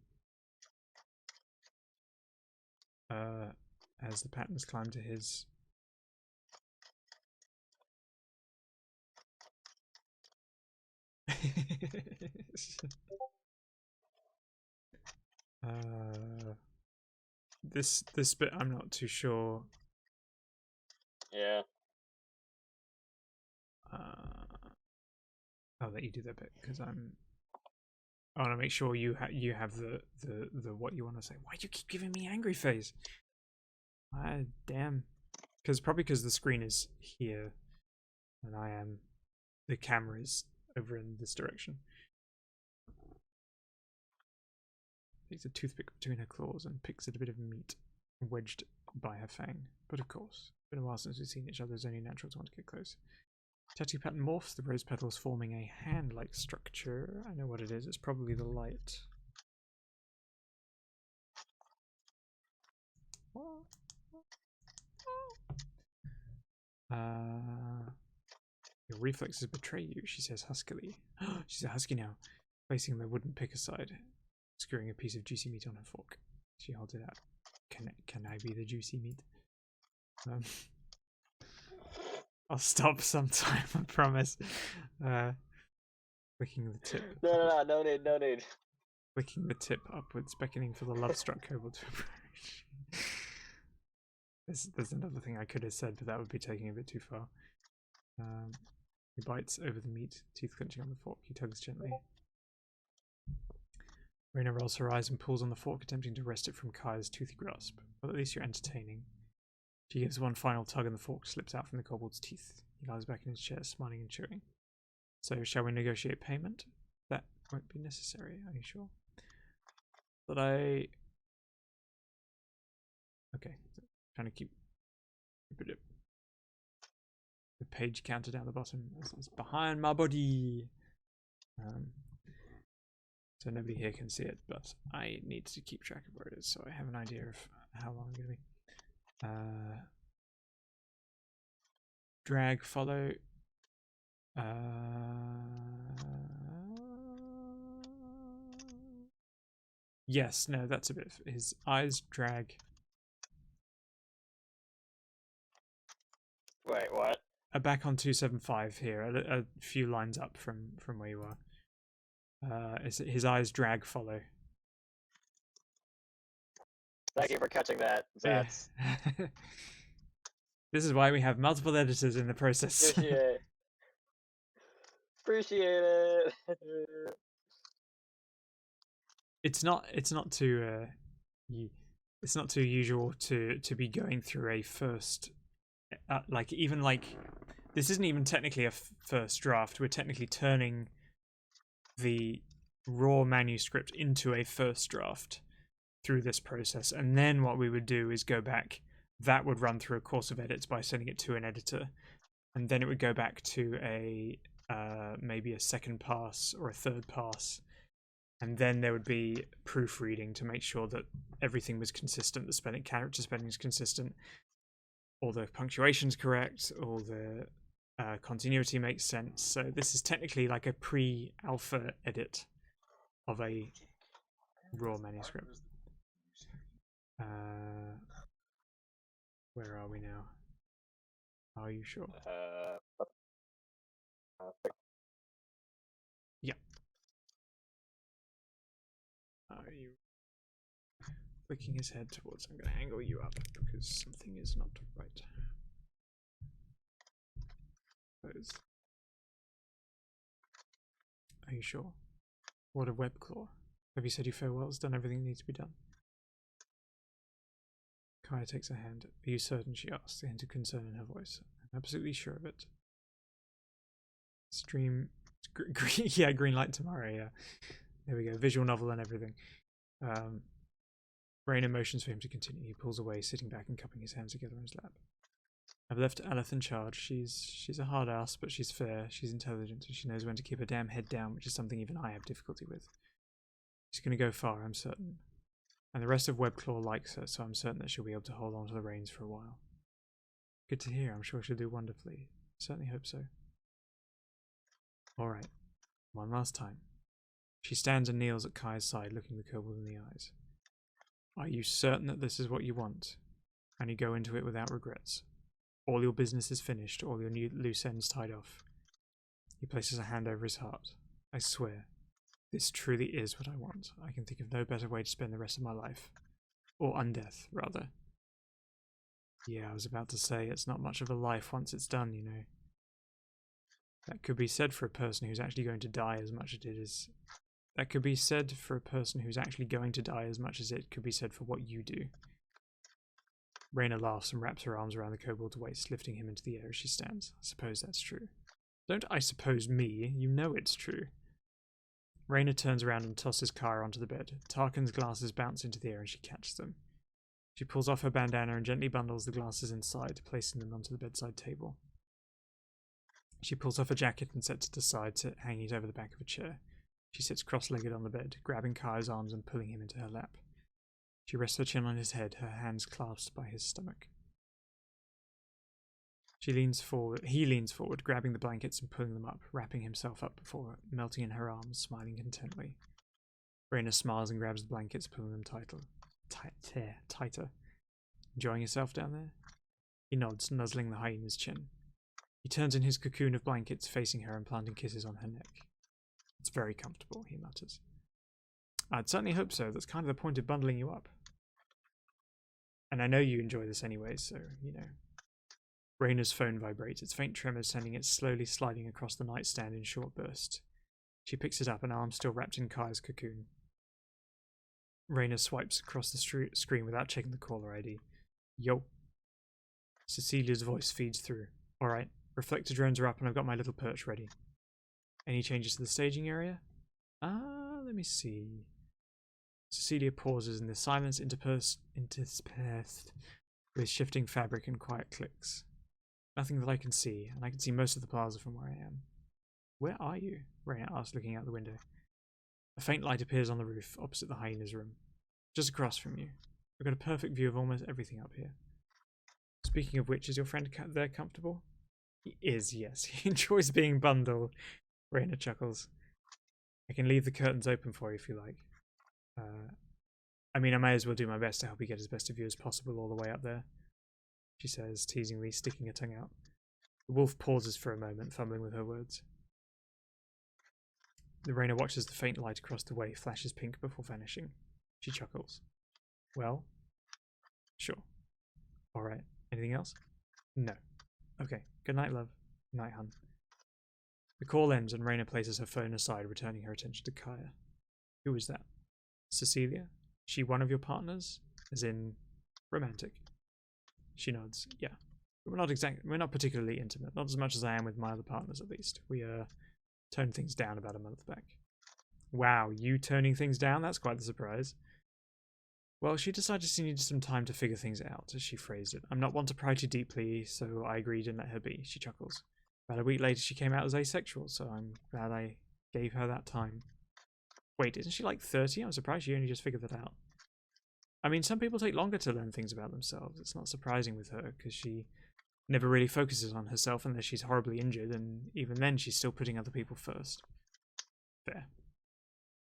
as the patterns climb to his. This bit I'm not too sure. Yeah. I'll let you do that bit because I want to make sure you have the what you want to say. Why do you keep giving me angry face? Damn. Probably because the screen is here, and the camera is over in this direction. Takes a toothpick between her claws and picks at a bit of meat wedged by her fang. But of course, it's been a while since we've seen each other. It's only natural to want to get close. Tattoo pattern morphs, the rose petals forming a hand-like structure. I know what it is. It's probably the light. Your reflexes betray you, she says huskily. She's a husky now, placing the wooden pick aside, skewering a piece of juicy meat on her fork. She holds it out. Can I be the juicy meat? I'll stop sometime, I promise. Clicking the tip. No need. Clicking the tip upwards, beckoning for the love-struck kobold to approach. There's another thing I could have said, but that would be taking a bit too far. He bites over the meat, teeth clenching on the fork. He tugs gently. Reina rolls her eyes and pulls on the fork, attempting to wrest it from Kaya's toothy grasp. Well, at least you're entertaining. She gives one final tug and the fork slips out from the kobold's teeth. He lies back in his chair, smiling and chewing. So, shall we negotiate payment? That won't be necessary, are you sure? that I... Okay, trying to keep it the page counter down the bottom. It's behind my body. So nobody here can see it, but I need to keep track of where it is, so I have an idea of how long I'm going to be. Drag, follow. Yes, no, that's a bit. His eyes drag. Wait, what? Back on 275 here, a few lines up from where you are. His eyes drag, follow. Thank you for catching that. That's Yeah. This is why we have multiple editors in the process. appreciate it. It's not too it's not too usual to be going through a first like even like this isn't even technically a first draft. We're technically turning the raw manuscript into a first draft through this process, and then what we would do is go back. That would run through a course of edits by sending it to an editor, and then it would go back to a maybe a second pass or a third pass, and then there would be proofreading to make sure that everything was consistent, the spelling, character spelling is consistent, all the punctuation's correct, all the continuity makes sense. So this is technically like a pre-alpha edit of a raw manuscript. Where are we now? Are you sure? Yeah. Are you flicking his head towards? I'm going to angle you up because something is not right. Close. Are you sure? What a web claw. Have you said your farewells? Done everything that needs to be done? Kaya takes a hand. Are you certain? She asks, a hint of concern in her voice. I'm absolutely sure of it. Stream. Yeah, green light tomorrow, yeah. There we go. Visual novel and everything. Rain motions for him to continue. He pulls away, sitting back and cupping his hands together on his lap. I've left Aleth in charge. She's a hard ass, but she's fair. She's intelligent, and she knows when to keep her damn head down, which is something even I have difficulty with. She's going to go far, I'm certain. And the rest of Webclaw likes her, so I'm certain that she'll be able to hold on to the reins for a while. Good to hear. I'm sure she'll do wonderfully. Certainly hope so. Alright. One last time. She stands and kneels at Kai's side, looking the kobold in the eyes. Are you certain that this is what you want? And you go into it without regrets? All your business is finished, all your new loose ends tied off. He places a hand over his heart. I swear, this truly is what I want. I can think of no better way to spend the rest of my life. Or undeath, rather. Yeah, I was about to say, it's not much of a life once it's done, you know. That could be said for a person who's actually going to die as much as it is. That could be said for a person who's actually going to die as much as it could be said for what you do. Raina laughs and wraps her arms around the kobold's waist, lifting him into the air as she stands. I suppose that's true. Don't I suppose me, you know it's true. Raina turns around and tosses Kaya onto the bed. Tarkin's glasses bounce into the air and she catches them. She pulls off her bandana and gently bundles the glasses inside, placing them onto the bedside table. She pulls off her jacket and sets it aside, hanging it over the back of a chair. She sits cross-legged on the bed, grabbing Kaya's arms and pulling him into her lap. She rests her chin on his head, her hands clasped by his stomach. He leans forward, grabbing the blankets and pulling them up, wrapping himself up before her, melting in her arms, smiling contently. Raina smiles and grabs the blankets, pulling them tighter. Enjoying yourself down there? He nods, nuzzling the hyena's chin. He turns in his cocoon of blankets, facing her and planting kisses on her neck. It's very comfortable, he mutters. I'd certainly hope so. That's kind of the point of bundling you up. And I know you enjoy this anyway, so, you know. Raina's phone vibrates, its faint tremors sending it slowly sliding across the nightstand in short bursts. She picks it up, an arm still wrapped in Kaya's cocoon. Raina swipes across the screen without checking the caller ID. Yo. Cecilia's voice feeds through. Alright, reflector drones are up and I've got my little perch ready. Any changes to the staging area? Let me see. Cecilia pauses, and the silence interspersed with shifting fabric and quiet clicks. Nothing that I can see, and I can see most of the plaza from where I am. Where are you? Raina asks, looking out the window. A faint light appears on the roof, opposite the hyena's room. Just across from you. I've got a perfect view of almost everything up here. Speaking of which, is your friend there comfortable? He is, yes. He enjoys being bundled. Raina chuckles. I can leave the curtains open for you if you like. I mean, I may as well do my best to help you get as best a view as possible all the way up there, she says, teasingly, sticking her tongue out. The wolf pauses for a moment, fumbling with her words. The Raina watches the faint light across the way, flashes pink before vanishing. She chuckles. Well? Sure. Alright. Anything else? No. Okay. Good night, love. Night, hun. The call ends and Raina places her phone aside, returning her attention to Kaya. Who is that? Cecilia? She one of your partners? As in, romantic? She nods. Yeah. We're not particularly intimate. Not as much as I am with my other partners, at least. We, toned things down about a month back. Wow, you toning things down? That's quite the surprise. Well, she decided she needed some time to figure things out, as she phrased it. I'm not one to pry too deeply, so I agreed and let her be, she chuckles. About a week later, she came out as asexual, so I'm glad I gave her that time. Wait, isn't she like 30? I'm surprised she only just figured that out. I mean, some people take longer to learn things about themselves. It's not surprising with her, because she never really focuses on herself unless she's horribly injured, and even then she's still putting other people first. Fair.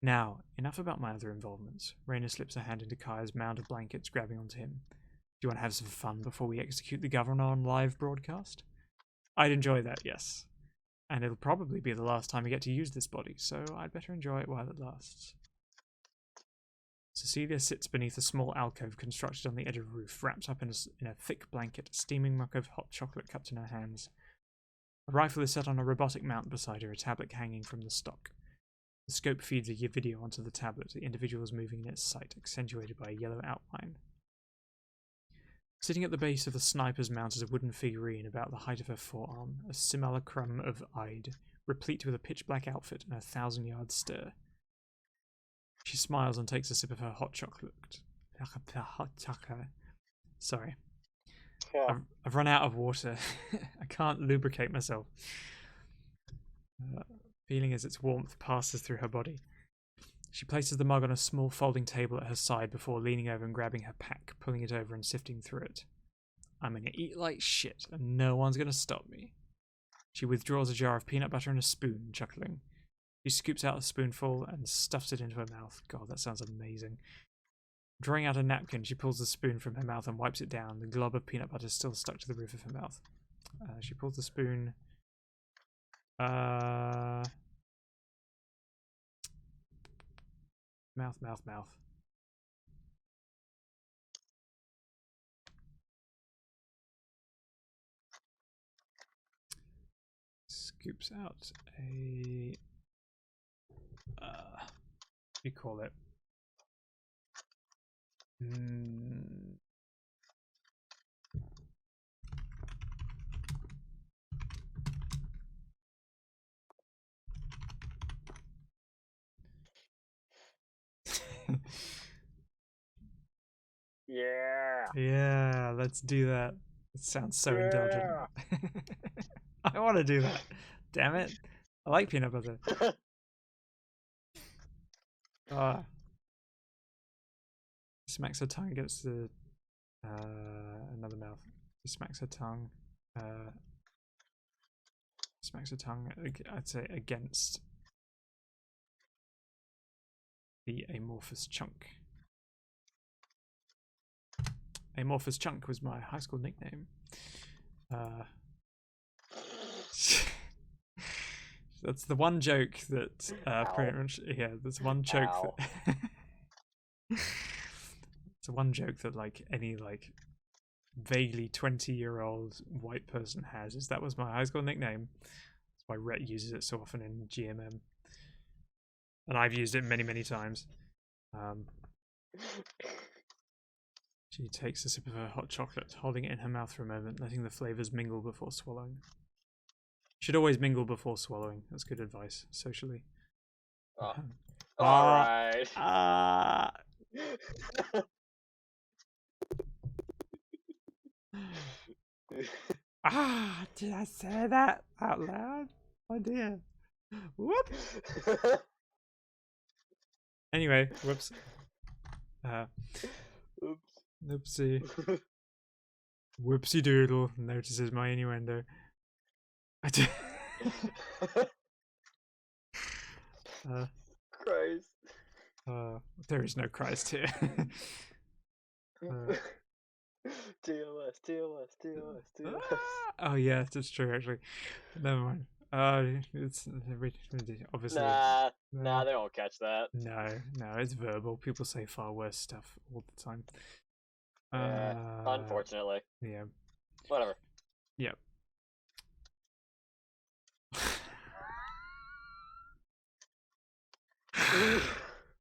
Now, enough about my other involvements. Raina slips her hand into Kaya's mound of blankets, grabbing onto him. Do you want to have some fun before we execute the governor on live broadcast? I'd enjoy that, yes. And it'll probably be the last time I get to use this body, so I'd better enjoy it while it lasts. Cecilia sits beneath a small alcove constructed on the edge of a roof, wrapped up in a thick blanket, a steaming mug of hot chocolate cupped in her hands. A rifle is set on a robotic mount beside her, a tablet hanging from the stock. The scope feeds a video onto the tablet, the individual is moving in its sight, accentuated by a yellow outline. Sitting at the base of the sniper's mount is a wooden figurine about the height of her forearm, a simulacrum of Ide, replete with a pitch-black outfit and a 1,000-yard stare. She smiles and takes a sip of her hot chocolate. Sorry. Yeah. I've run out of water. I can't lubricate myself. Feeling as its warmth passes through her body. She places the mug on a small folding table at her side before leaning over and grabbing her pack, pulling it over and sifting through it. I'm gonna eat like shit, and no one's gonna stop me. She withdraws a jar of peanut butter and a spoon, chuckling. She scoops out a spoonful and stuffs it into her mouth. God, that sounds amazing. Drawing out a napkin, she pulls the spoon from her mouth and wipes it down. The glob of peanut butter is still stuck to the roof of her mouth. She pulls the spoon. Mouth. Scoops out a... what do you call it? Yeah. Yeah, let's do that. It sounds so indulgent. I want to do that. Damn it. I like peanut butter. Smacks her tongue against the another mouth. She smacks her tongue. I'd say, against the amorphous chunk. Amorphous Chunk was my high school nickname. That's the one joke that pretty much, yeah, that's one joke that it's one joke that like any like vaguely 20-year-old white person has, is that was my high school nickname. That's why Rhett uses it so often in GMM. And I've used it many times. She takes a sip of her hot chocolate, holding it in her mouth for a moment, letting the flavors mingle before swallowing. Should always mingle before swallowing. That's good advice, socially. Alright. Ah, did I say that out loud? Oh dear. Whoop. Anyway, whoops. Oops. Oopsie. Whoopsie doodle. Notices my innuendo. Christ. There is no Christ here. TOS, TOS, TOS, TOS. Oh yeah, that's true actually. Never mind. It's obviously Nah, they won't catch that. no, it's verbal. People say far worse stuff all the time. Yeah, unfortunately. Yeah. Whatever. Yep.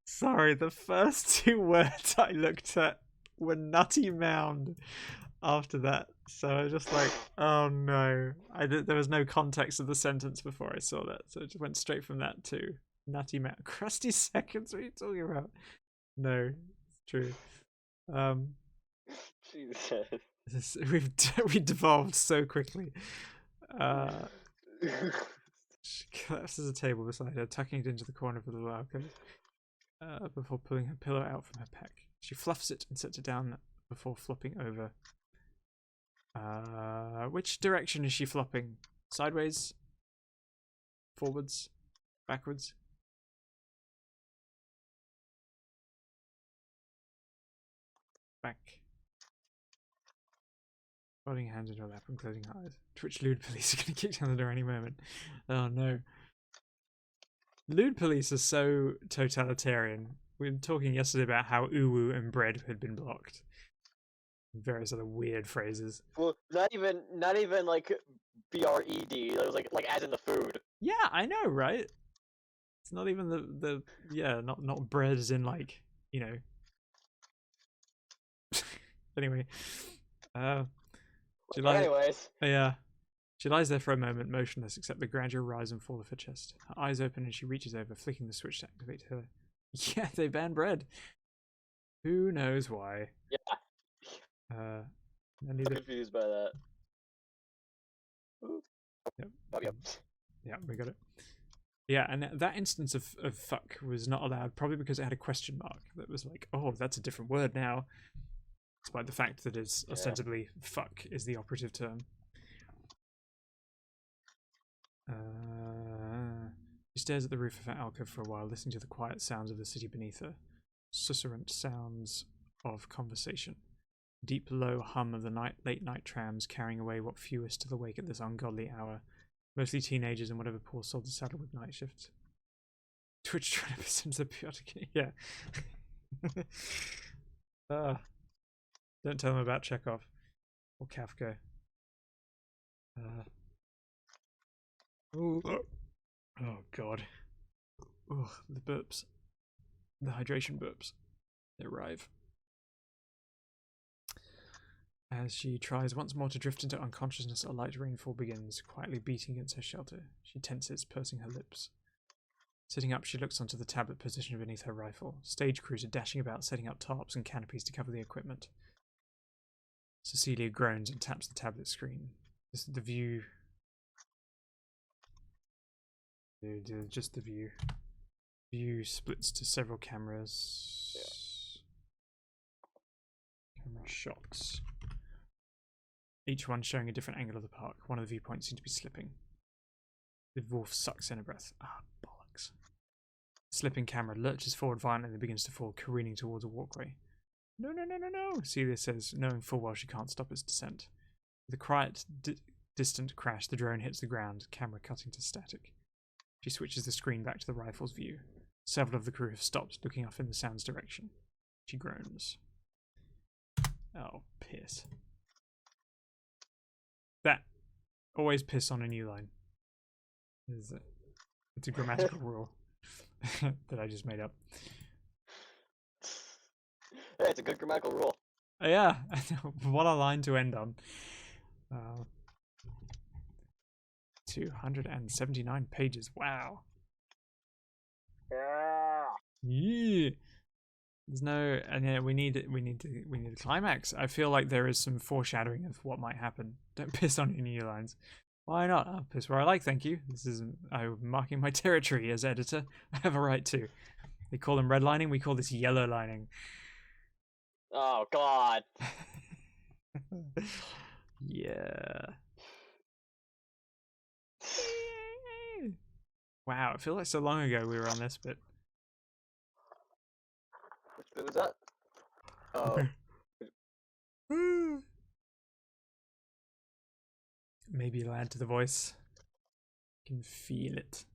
Sorry, the first two words I looked at were nutty mound after that. So I was just like, oh no. There was no context of the sentence before I saw that. So I just went straight from that to nutty mound. Crusty seconds, what are you talking about? No, it's true. Jesus. We devolved so quickly. She collapses a table beside her, tucking it into the corner of the little alcove. Before pulling her pillow out from her pack. She fluffs it and sets it down before flopping over. Which direction is she flopping? Sideways? Forwards? Backwards? Back. Folding her hands into her lap and closing her eyes. Twitch lewd police are going to kick down the door any moment. Oh no. Lewd police are so totalitarian. We were talking yesterday about how uwu and bread had been blocked. Various other weird phrases. Well, not even like BRED. It was like as in the food. Yeah, I know, right? It's not even the not bread as in like, you know. Anyway, Anyways. yeah. She lies there for a moment, motionless, except the gradual rise and fall of her chest. Her eyes open and she reaches over, flicking the switch to activate her. Yeah, they banned bread. Who knows why? Yeah. I'm confused by that. Ooh. Yep. Oh, yep. Yeah, we got it. Yeah, and that instance of fuck was not allowed, probably because it had a question mark that was like, oh, that's a different word now. Despite the fact that it's ostensibly fuck is the operative term. She stares at the roof of her alcove for a while, listening to the quiet sounds of the city beneath her. Susurrant sounds of conversation. Deep low hum of the late night trams carrying away what few are still awake at this ungodly hour. Mostly teenagers and whatever poor souls are saddled with night shifts. Twitch trying to listen to the periodic. Yeah. Don't tell them about Chekhov or Kafka. Oh god. Oh, the burps. The hydration burps. They arrive. As she tries once more to drift into unconsciousness, a light rainfall begins, quietly beating against her shelter. She tenses, pursing her lips. Sitting up, she looks onto the tablet positioned beneath her rifle. Stage crews are dashing about, setting up tarps and canopies to cover the equipment. Cecilia groans and taps the tablet screen. This is the view. Just the view. View splits to several cameras. Camera shots. Each one showing a different angle of the park. One of the viewpoints seems to be slipping. The wolf sucks in a breath. Ah, bollocks. The slipping camera lurches forward violently and begins to fall, careening towards a walkway. No, no, no, no, no, Celia says, knowing full well she can't stop its descent. With a quiet, distant crash, the drone hits the ground, camera cutting to static. She switches the screen back to the rifle's view. Several of the crew have stopped, looking off in the sound's direction. She groans. Oh, piss. That. Always piss on a new line. It's a grammatical rule that I just made up. Yeah, it's a good grammatical rule. Yeah, what a line to end on. 279 pages. Wow. Yeah. Yeah. There's no, and yeah, we need a climax. I feel like there is some foreshadowing of what might happen. Don't piss on any new lines. Why not? I'll piss where I like, thank you. This is I'm marking my territory as editor. I have a right to. They call them redlining. We call this yellow lining. Oh God. Yeah. Wow, it feels like so long ago we were on this bit. Which bit was that? Oh. Maybe it'll add to the voice. Can feel it.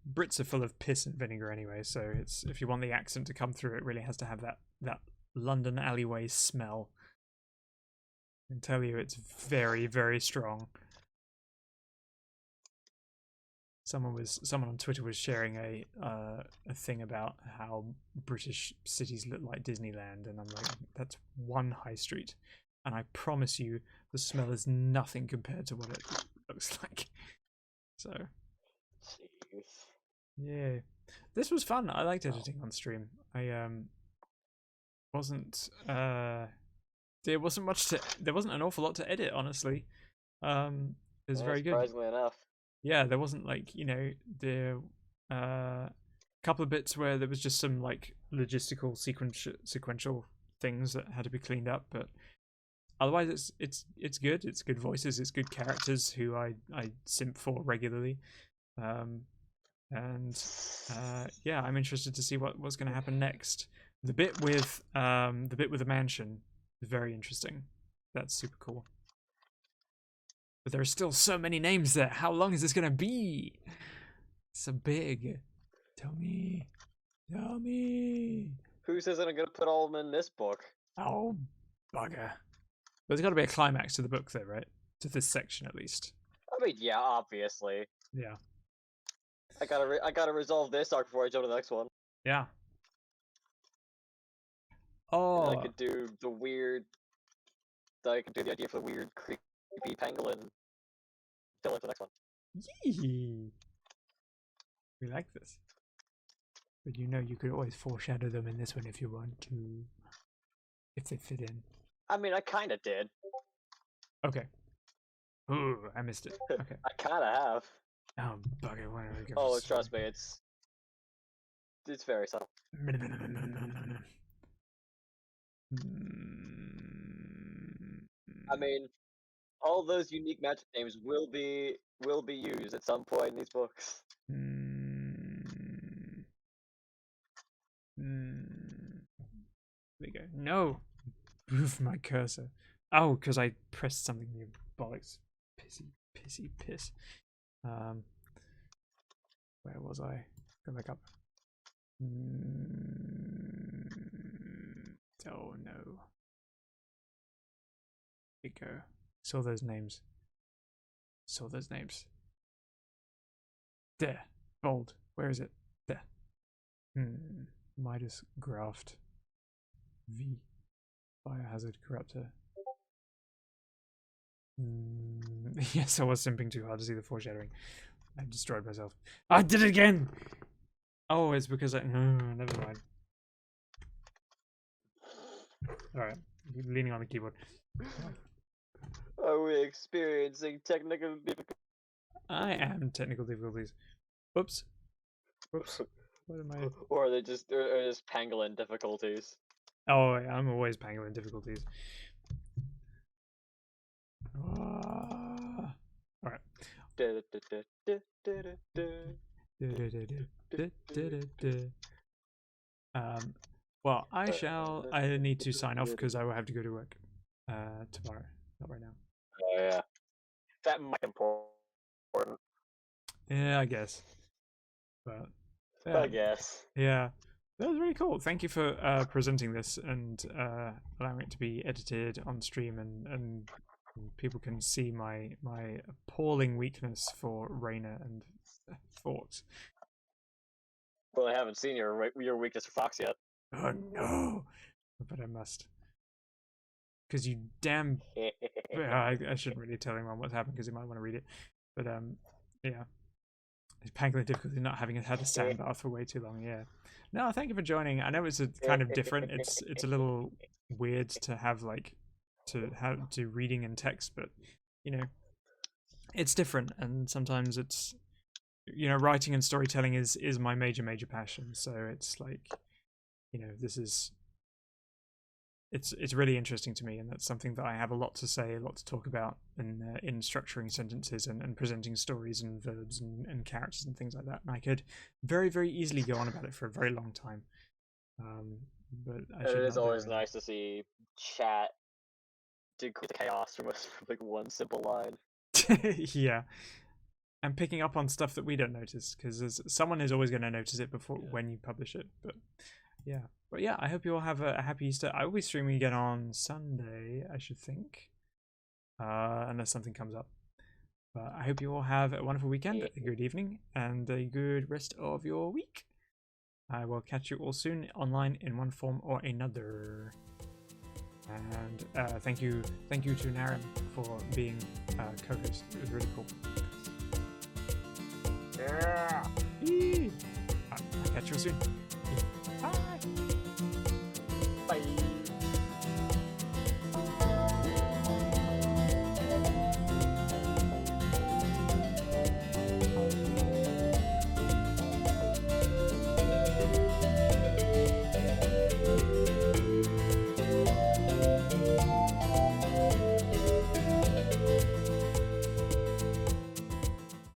Brits are full of piss and vinegar anyway, so it's if you want the accent to come through, it really has to have that London alleyway smell. I can tell you, it's very, very strong. Someone on Twitter was sharing a thing about how British cities look like Disneyland, and I'm like, that's one high street, and I promise you, the smell is nothing compared to what it looks like. So, Jeez. yeah, this was fun. I liked editing on stream. I wasn't there wasn't an awful lot to edit, honestly. It was very good. Surprisingly enough. Yeah, there wasn't like, the couple of bits where there was just some like logistical sequential things that had to be cleaned up, but otherwise it's good. It's good voices, it's good characters who I simp for regularly. Yeah, I'm interested to see what's going to happen next. The bit with the mansion is very interesting. That's super cool. But there are still so many names there. How long is this gonna be? So big. Tell me. Tell me. Who says I'm gonna put all of them in this book? Oh, bugger. There's got to be a climax to the book, though, right? To this section, at least. I mean, yeah, obviously. Yeah. I gotta resolve this arc before I jump to the next one. Yeah. And Oh. I could do the weird. I could do the idea for the weird, creepy pangolin. Till into the next one. Yee. We like this. But you could always foreshadow them in this one if you want to. If they fit in. I mean, I kind of did. Okay. Ooh, I missed it. Okay. I kind of have. Oh, bugger. Why don't I go Oh, for trust me, it's very subtle. I mean, all those unique magic names will be used at some point in these books. There you go. No! Move my cursor. Oh, because I pressed something new. Bollocks. Pissy piss. Where was I? Go back up. Oh no. There you go. Saw those names. There. Bold. Where is it? There. Midas Graft. V. Biohazard Corruptor. Yes, I was simping too hard to see the foreshadowing. I destroyed myself. I did it again! Oh, it's because no, never mind. Alright, leaning on the keyboard. Are we experiencing technical difficulties? I am technical difficulties. Whoops. Whoops. What am I? Or are they just pangolin difficulties? Oh, I'm always pangolin difficulties. Alright. Well, I need to sign off because I will have to go to work tomorrow. Not right now. Oh yeah. That might be important. Yeah, I guess. But I guess. Yeah. That was really cool. Thank you for presenting this and allowing it to be edited on stream and people can see my appalling weakness for Raina and Thoughts. Well, I haven't seen your weakness for Fox yet. Oh no! But I must. Because you damn... I shouldn't really tell anyone what's happened because he might want to read it. But yeah. Pangling the difficulty of not having had a sand bath for way too long. Yeah. No, thank you for joining. I know it's a kind of different. It's a little weird to have like to do reading and text, but you know, it's different, and sometimes it's, you know, writing and storytelling is my major passion. So it's like, you know, this is it's really interesting to me, and that's something that I have a lot to say, a lot to talk about in structuring sentences and presenting stories and verbs and characters and things like that. And I could very easily go on about it for a very long time. But I should It is not do always it. nice to see chat decrease the chaos from like one simple line. Yeah, and picking up on stuff that we don't notice, because someone is always going to notice it before when you publish it. But yeah, I hope you all have a happy Easter. I will be streaming again on Sunday, I should think, unless something comes up. But I hope you all have a wonderful weekend, a good evening, and a good rest of your week. I will catch you all soon online in one form or another. And thank you to Narem for being co-host. It was really cool. Yeah. I'll catch you all soon.